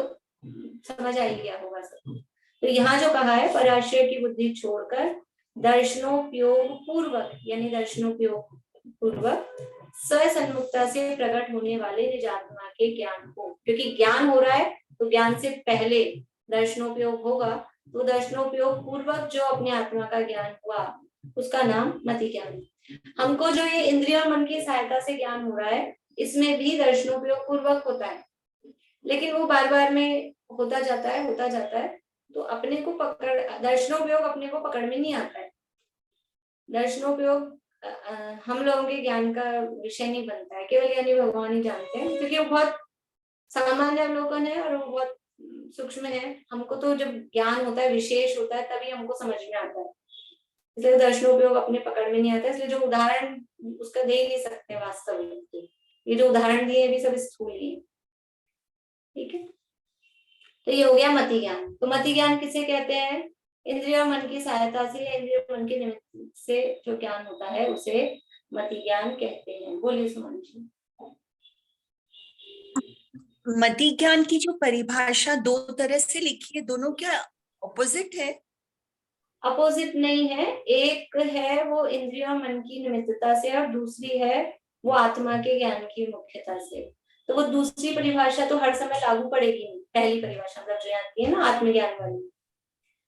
समझ आ ही गया होगा सब। तो यहाँ जो कहा है, पराश्रय की बुद्धि छोड़कर दर्शनोपयोग पूर्वक, यानी दर्शनोपयोग पूर्वक स्वसन्मुखता से प्रकट होने वाले निजात्मा के ज्ञान को, क्योंकि ज्ञान हो रहा है तो ज्ञान से पहले दर्शनोपयोग होगा, तो दर्शनोपयोग पूर्वक जो अपने आत्मा का ज्ञान हुआ उसका नाम मति ज्ञान। हमको जो ये इंद्रिय और मन की सहायता से ज्ञान हो रहा है, इसमें भी दर्शनोपयोग पूर्वक होता है, लेकिन वो बार बार में होता जाता है, तो अपने को पकड़, दर्शनोपयोग अपने को पकड़ में नहीं आता है। दर्शनोपयोग हम लोगों के ज्ञान का विषय नहीं बनता है, केवल यानी भगवान ही जानते हैं, क्योंकि वो बहुत सामान्य अवलोकन है और वो बहुत सूक्ष्म है। हमको तो जब ज्ञान होता है, विशेष होता है, तभी हमको समझ में आता है, इसलिए दर्शनोपयोग अपने पकड़ में नहीं आता। इसलिए जो उदाहरण उसका दे ही नहीं सकते वास्तव में, ये जो उदाहरण दिए भी सब स्थूल ही है, ठीक है। तो ये हो गया मति ज्ञान। तो मति ज्ञान किसे कहते हैं? इंद्रिय और मन की सहायता से, इंद्रिय और मन के निमित्त से जो ज्ञान होता है उसे मति ज्ञान कहते हैं। बोलिए सुमन जी। मति ज्ञान की जो परिभाषा 2 तरह से लिखी है, दोनों क्या अपोजिट है? अपोजिट नहीं है, एक है वो इंद्रिय और मन की निमित्तता से, और दूसरी है वो आत्मा के ज्ञान की मुख्यता से। तो वो दूसरी परिभाषा तो हर समय लागू पड़ेगी नहीं, पहली परिभाषा मतलब जो आती है ना आत्मज्ञान वाली,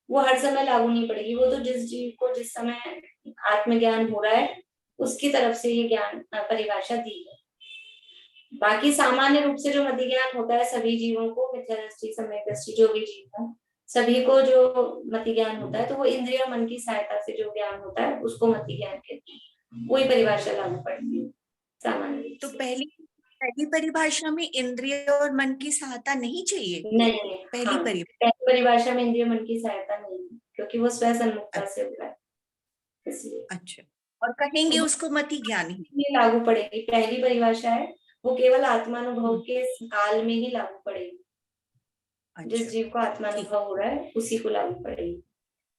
वो हर समय लागू नहीं पड़ेगी। वो तो जिस जीव को जिस समय आत्मज्ञान हो रहा है उसकी तरफ से ये ज्ञान परिभाषा दी है। बाकी सामान्य रूप से जो मति ज्ञान होता है सभी जीवों को, मिथ्या दृष्टि, सम्यक दृष्टि, जो भी जीव है सभी को जो मति ज्ञान होता है, तो वो इंद्रिय और मन की सहायता से जो ज्ञान होता है उसको मति ज्ञान कहते हैं। वही परिभाषा लागू पड़ती है सामान्य। तो पहली परिभाषा में इंद्रिय और मन की सहायता नहीं चाहिए? नहीं, पहली परिभाषा में इंद्रिय मन की सहायता नहीं है, क्योंकि वो स्वसन्मुखता से हो रहा है, इसलिए। अच्छा, और कहेंगे उसको मति ज्ञान ही लागू पड़ेगी। पहली परिभाषा है वो केवल आत्मानुभव के काल में ही लागू पड़ेगी। अच्छा, जिस जीव को आत्मानुभव हो रहा है उसी को लागू पड़ेगी।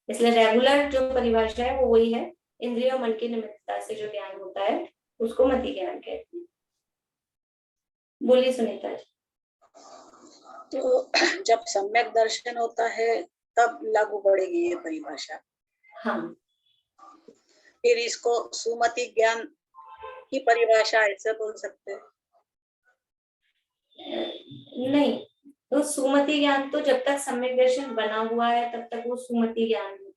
इसलिए रेगुलर जो परिभाषा है वो वही है, इंद्रिय और मन की निमित्तता से जो ज्ञान होता है उसको मति ज्ञान कहते हैं। बोलिए सुनीता जी। तो जब सम्यक दर्शन होता है तब लागू पड़ेगी ये परिभाषा। हाँ, फिर इसको सुमति ज्ञान की परिभाषा ऐसे बोल सकते हैं? नहीं, तो सुमति ज्ञान तो जब तक सम्यक दर्शन बना हुआ है तब तक वो सुमति ज्ञान है,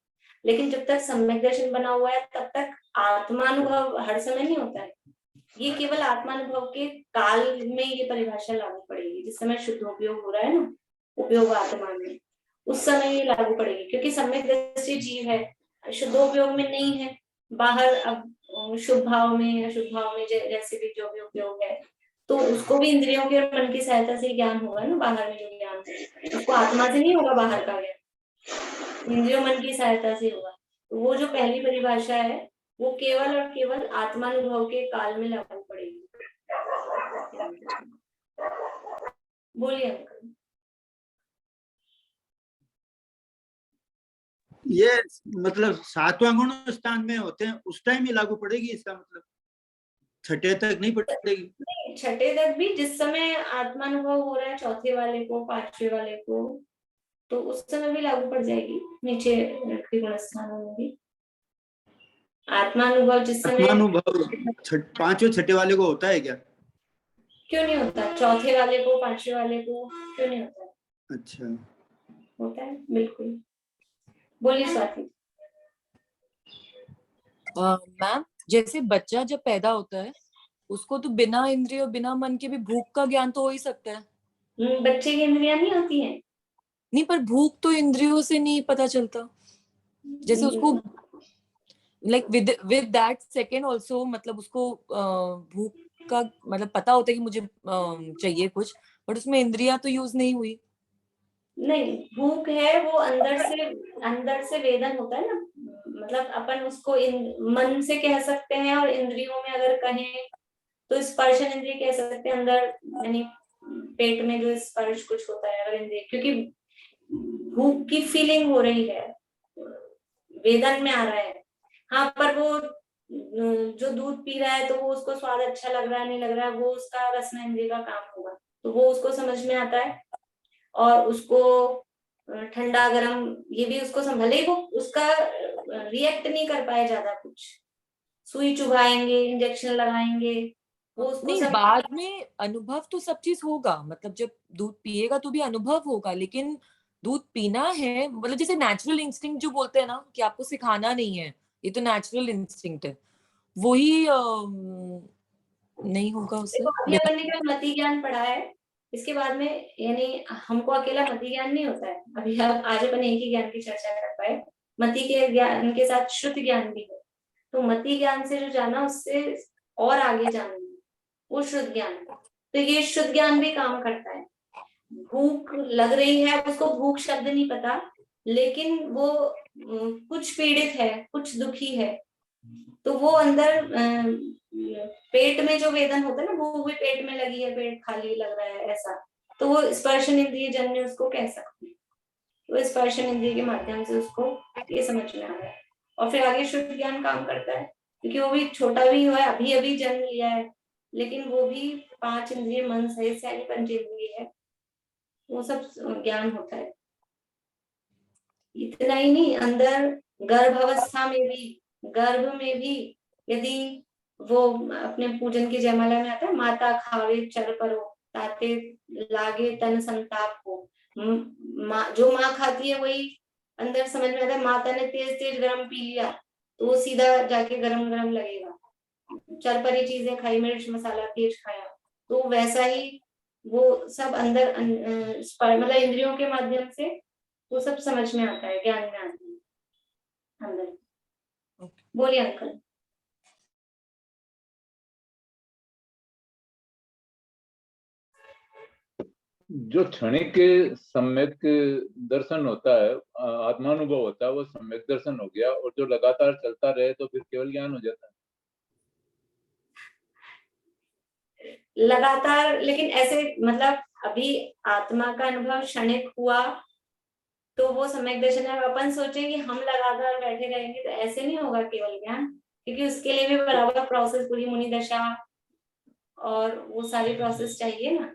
लेकिन जब तक सम्यक दर्शन बना हुआ है तब तक आत्मानुभव हर समय नहीं होता है। ये केवल आत्मानुभव के काल में ये परिभाषा लागू पड़ेगी, जिस समय शुद्ध उपयोग हो रहा है ना, उपयोग आत्मा में, उस समय ये लागू पड़ेगी, क्योंकि सम्यक दृष्टि जीव है, शुद्ध उपयोग में नहीं है। बाहर अब शुभ भाव में अशुभ भाव में जैसे भी जो भी उपयोग है, तो उसको भी इंद्रियों के और मन की सहायता से ज्ञान होगा ना। बाहर में जो ज्ञान है उसको आत्मा से नहीं होगा, बाहर का ज्ञान इंद्रियों मन की सहायता से होगा। तो वो जो पहली परिभाषा है वो केवल और केवल आत्मानुभव के काल में लागू पड़ेगी। बोलिए अंकल। ये मतलब सातवां गुण स्थान में होते हैं उस टाइम ही लागू पड़ेगी, इसका मतलब छठे तक नहीं पड़ेगी? नहीं, छठे तक भी जिस समय आत्मानुभव हो रहा है, चौथे वाले को, पांचवे वाले को, तो उस समय भी लागू पड़ जाएगी। नीचे गुण स्थानों में भी आत्मानुभव जिस समय, आत्मानुभव पांचवे छठे वाले को होता है क्या? क्यों नहीं होता? चौथे वाले को, पांचवे वाले को क्यों नहीं होता? अच्छा, होता है बिल्कुल। बोलिए स्वाति। मैम, जैसे बच्चा जब पैदा होता है उसको तो बिना इंद्रिय और बिना मन के भी भूख का ज्ञान तो हो ही सकता है। बच्चे की इंद्रियां नहीं होती हैं? नहीं, पर भूख तो इंद्रियों से नहीं पता चलता। जैसे उसको like with that second also, मतलब उसको भूख का मतलब पता होता है कि मुझे चाहिए कुछ, बट उसमें इंद्रियां तो यूज नहीं हुई। नहीं, भूख है वो अंदर से वेदन होता है ना, मतलब अपन उसको मन से कह सकते हैं, और इंद्रियों में अगर कहें तो स्पर्शन इंद्रिय कह सकते हैं। अंदर यानी पेट में जो स्पर्श कुछ होता है अगर इंद्रिय, क्योंकि भूख की फीलिंग हो रही है, वेदन में आ रहा है। हाँ, पर वो जो दूध पी रहा है तो वो उसको स्वाद अच्छा लग रहा है नहीं लग रहा है, वो उसका रसना इंद्रिय का काम होगा, तो वो उसको समझ में आता है। और उसको ठंडा गरम ये भी उसको भले ही वो उसका रिएक्ट नहीं कर पाए ज्यादा कुछ, सुई चुभाएंगे, इंजेक्शन लगाएंगे, वो उसको नहीं, सब बाद में अनुभव तो सब चीज होगा, मतलब जब दूध पिएगा तो भी अनुभव होगा, लेकिन दूध पीना है मतलब जैसे नेचुरल इंस्टिंक्ट जो बोलते हैं ना कि आपको सिखाना नहीं है, ये तो नेचुरल इंस्टिंक्ट है, वही नहीं होगा उससे। देखो अभी अपन ने केवल मति ज्ञान पढ़ा है, इसके बाद में यानी हमको अकेला मति ज्ञान नहीं होता है। अभी आज अपन एक ही ज्ञान की चर्चा कर पाए, मति के ज्ञान के साथ श्रुति ज्ञान भी है। तो मति ज्ञान से जो जाना उससे और आगे जाना वो शुद्ध ज्ञान है। तो ये शुद्ध ज्ञान भी काम करता है। भूख लग रही है, उसको भूख शब्द नहीं पता, लेकिन वो कुछ पीड़ित है, कुछ दुखी है, तो वो अंदर पेट में जो वेदन होता है ना, वो भी पेट में लगी है, पेट खाली लग रहा है ऐसा, तो वो स्पर्शन इंद्रिय जन्य उसको कह सकते हैं। वो स्पर्शन इंद्रिय के माध्यम से उसको ये समझ में आ रहा है, और फिर आगे शुद्ध ज्ञान काम करता है, क्योंकि वो भी छोटा भी हुआ है, अभी अभी जन्म लिया है, लेकिन वो भी 5 इंद्रिय मन सहित यानी पंचेंद्रिय है, वो सब ज्ञान होता है। इतना ही नहीं, अंदर गर्भ अवस्था में भी, गर्भ में भी यदि वो अपने पूजन की जयमाला में आता है, माता खावे चर परो ताते लागे तन संताप हो, जो माँ खाती है वही अंदर समझ में आता है। माता ने तेज तेज गरम पी लिया तो वो सीधा जाके गरम गरम लगेगा। चरपरी चीजें खाई, मिर्च मसाला तेज खाया, तो वैसा ही वो सब अंदर मतलब इंद्रियों के माध्यम से वो सब समझ में आता है, ज्ञान में आता है अंदर। बोलिए अंकल। जो क्षणिक सम्यक दर्शन होता है, आत्मानुभव होता है, वो सम्यक दर्शन हो गया, और जो लगातार चलता रहे तो फिर केवल ज्ञान हो जाता है। लगातार, लेकिन ऐसे मतलब अभी आत्मा का अनुभव क्षणिक हुआ तो वो सम्यक दर्शन है। अपन सोचे कि हम लगातार बैठे रहेंगे तो ऐसे नहीं होगा केवल ज्ञान, क्योंकि उसके लिए भी बराबर प्रोसेस, पूरी मुनि दशा और वो सारी प्रोसेस चाहिए ना।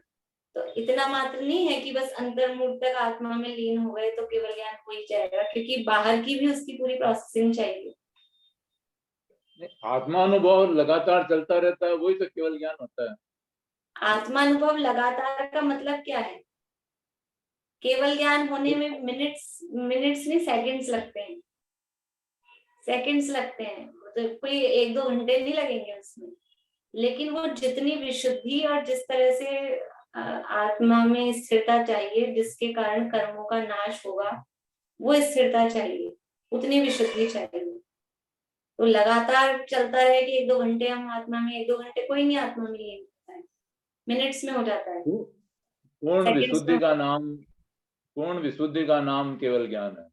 तो इतना मात्र नहीं है कि बस अंतर्मुख तक आत्मा में लीन हो गए तो केवल ज्ञान हो ही जाएगा, क्योंकि बाहर की भी उसकी पूरी प्रोसेसिंग चाहिए। आत्मानुभव लगातार चलता रहता है, वही तो केवल ज्ञान होता है। आत्मानुभव लगातार का मतलब क्या है? केवल ज्ञान होने में मिनट्स नहीं, सेकंड्स लगते हैं, सेकंड्स लगते हैं। तो कोई 1-2 घंटे नहीं लगेंगे उसमें। लेकिन वो जितनी विशुद्धि और जिस तरह से आत्मा में स्थिरता चाहिए, जिसके कारण कर्मों का नाश होगा, वो स्थिरता चाहिए, उतनी विशुद्धि चाहिए। तो लगातार चलता रहे कि 1-2 घंटे हम आत्मा में, 1-2 घंटे कोई नहीं आत्मा में लीन होता है, मिनट्स में हो जाता है, पूर्ण सेकंड्स में। पूर्ण विशुद्धि का नाम केवल ज्ञान है।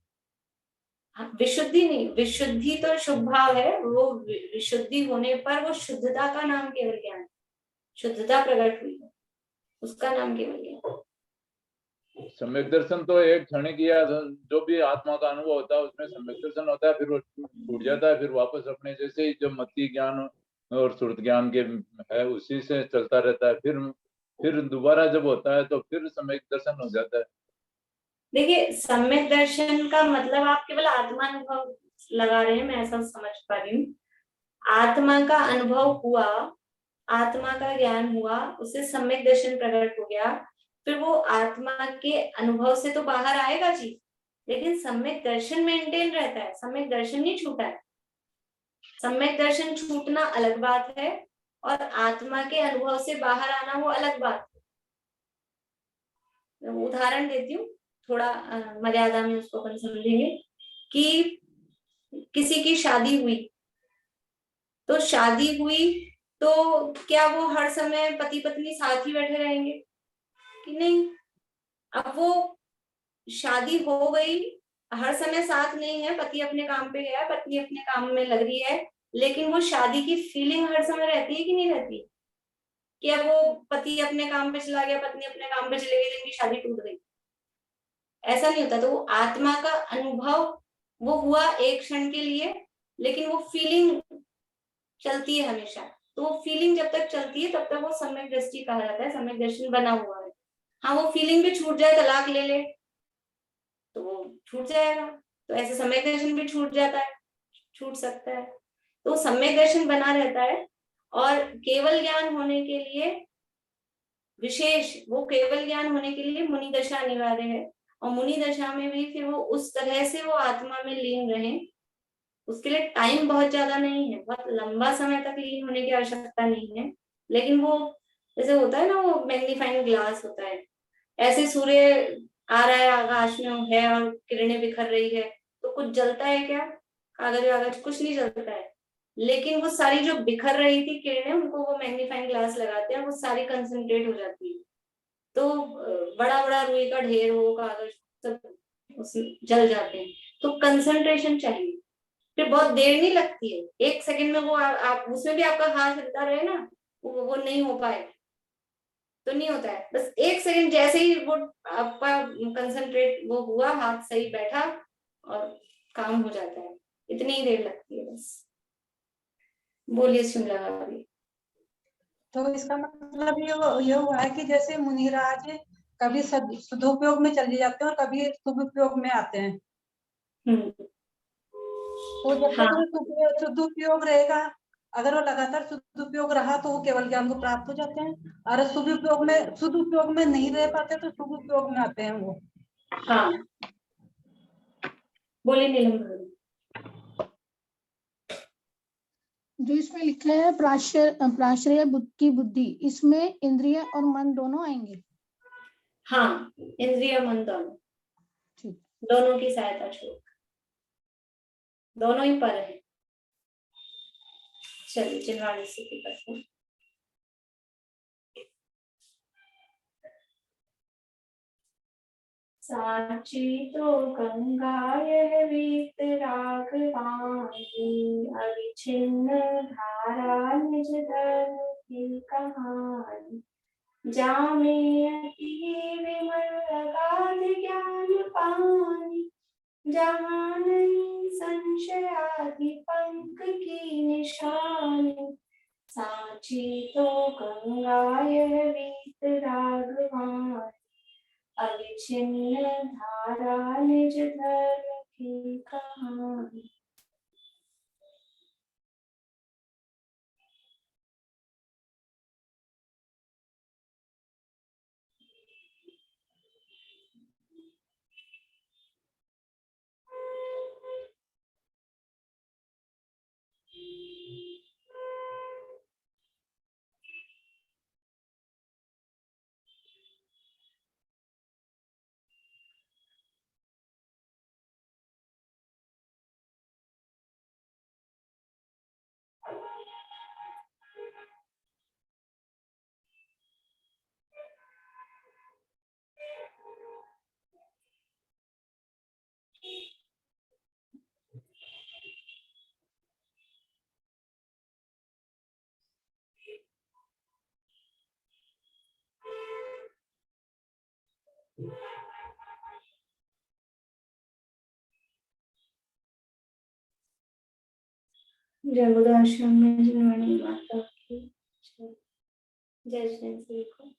हाँ, विशुद्धि नहीं, विशुद्धि तो शुभ भाव है। वो विशुद्धि होने पर वो शुद्धता का नाम केवल ज्ञान, शुद्धता प्रकट हुई है, उसका नाम केवल ज्ञान। सम्यक दर्शन तो एक क्षणिक या जो भी आत्मा का अनुभव होता है उसमें सम्यक दर्शन होता है, फिर वो छूट जाता है, फिर वापस अपने जैसे ही जो मति ज्ञान और श्रुत ज्ञान के है उसी से चलता रहता है। फिर दोबारा जब होता है तो फिर सम्यक दर्शन हो जाता है। देखिए, सम्यक दर्शन का मतलब आप केवल आत्मा अनुभव लगा रहे हैं, मैं ऐसा समझ पा रही हूँ। आत्मा का अनुभव हुआ, आत्मा का ज्ञान हुआ, उससे सम्यक दर्शन प्रकट हो गया, फिर वो आत्मा के अनुभव से तो बाहर आएगा जी, लेकिन सम्यक दर्शन मेंटेन रहता है, सम्यक दर्शन नहीं छूटा है। सम्यक दर्शन छूटना अलग बात है और आत्मा के अनुभव से बाहर आना वो अलग बात है। उदाहरण देती हूँ, थोड़ा मर्यादा में उसको अपन समझेंगे कि किसी की शादी हुई, तो शादी हुई तो क्या वो हर समय पति पत्नी साथ ही बैठे रहेंगे कि नहीं? अब वो शादी हो गई, हर समय साथ नहीं है, पति अपने काम पे गया, पत्नी अपने काम में लग रही है, लेकिन वो शादी की फीलिंग हर समय रहती है कि नहीं रहती? कि अब वो पति अपने काम पे चला गया, पत्नी अपने काम पे चली गई, जिनकी शादी टूट गई, ऐसा नहीं होता। तो वो आत्मा का अनुभव वो हुआ एक क्षण के लिए, लेकिन वो फीलिंग चलती है हमेशा। तो वो फीलिंग जब तक चलती है तब तक वो सम्यक दृष्टि कहा जाता है, सम्यक दर्शन बना हुआ है। हाँ, वो फीलिंग भी छूट जाए, तलाक ले ले तो वो छूट जाएगा, तो ऐसे सम्यक दर्शन भी छूट जाता है, छूट सकता है। तो सम्यक दर्शन बना रहता है। और केवल ज्ञान होने के लिए विशेष, वो केवल ज्ञान होने के लिए मुनि दशा अनिवार्य है। और मुनि दशा में भी फिर वो उस तरह से वो आत्मा में लीन रहे, उसके लिए टाइम बहुत ज्यादा नहीं है, बहुत लंबा समय तक लीन होने की आवश्यकता नहीं है। लेकिन वो जैसे होता है ना, वो मैग्नीफाइंग ग्लास होता है, ऐसे सूर्य आ रहा है आकाश में है और किरणें बिखर रही है, तो कुछ जलता है क्या? कागज वागज कुछ नहीं जलता है। लेकिन वो सारी जो बिखर रही थी किरणें, उनको वो मैग्नीफाइंग ग्लास लगाते हैं, वो सारी कंसंट्रेट हो जाती है। तो बड़ा बड़ा रुई का ढेर हो, कागज सब उसमें जल जाते हैं। तो कंसंट्रेशन चाहिए, फिर बहुत देर नहीं लगती है, 1 सेकंड में वो आप उसमें भी आपका हाथ हिलता रहे ना, वो नहीं हो पाए तो नहीं होता है। बस 1 सेकंड जैसे ही वो आपका कंसंट्रेट वो हुआ, हाथ सही बैठा और काम हो जाता है, इतनी ही देर लगती है बस। बोलिए शिमला भाभी। तो इसका मतलब ये हुआ है कि जैसे मुनिराज कभी सदुपयोग में चले जाते हैं और कभी सदुपयोग में आते हैं। तो जब हाँ, तक सदुपयोग रहेगा, अगर वो लगातार सदुपयोग रहा तो वो केवल ज्ञान को प्राप्त हो जाते हैं। और सदुपयोग में नहीं रह पाते तो सदुपयोग में आते हैं वो। हाँ, बोलिए नीलम भाभी। जो इसमें लिखा है प्राश्रय की बुद्धि, इसमें इंद्रिय और मन दोनों आएंगे। हाँ, इंद्रिय मन दोनों, ठीक, दोनों की सहायता छोड़, दोनों ही पर है। चलिए चिन्हाड़ी स्थिति करते हैं। साची तो गंगा यह वीतराग पानी, अविच्छिन्न धारा निज धर्म की कहानी। जामे अति विमल अगाध ज्ञान पानी, जहाँ नहीं संशय आदि पंख की निशानी, सांची तो गंगा यह रीत राघवान, अविच्छिन्न धारा निज धर्म की कहानी। जय बुद्ध आश्रम में जिन्होंने माता की जय श्री को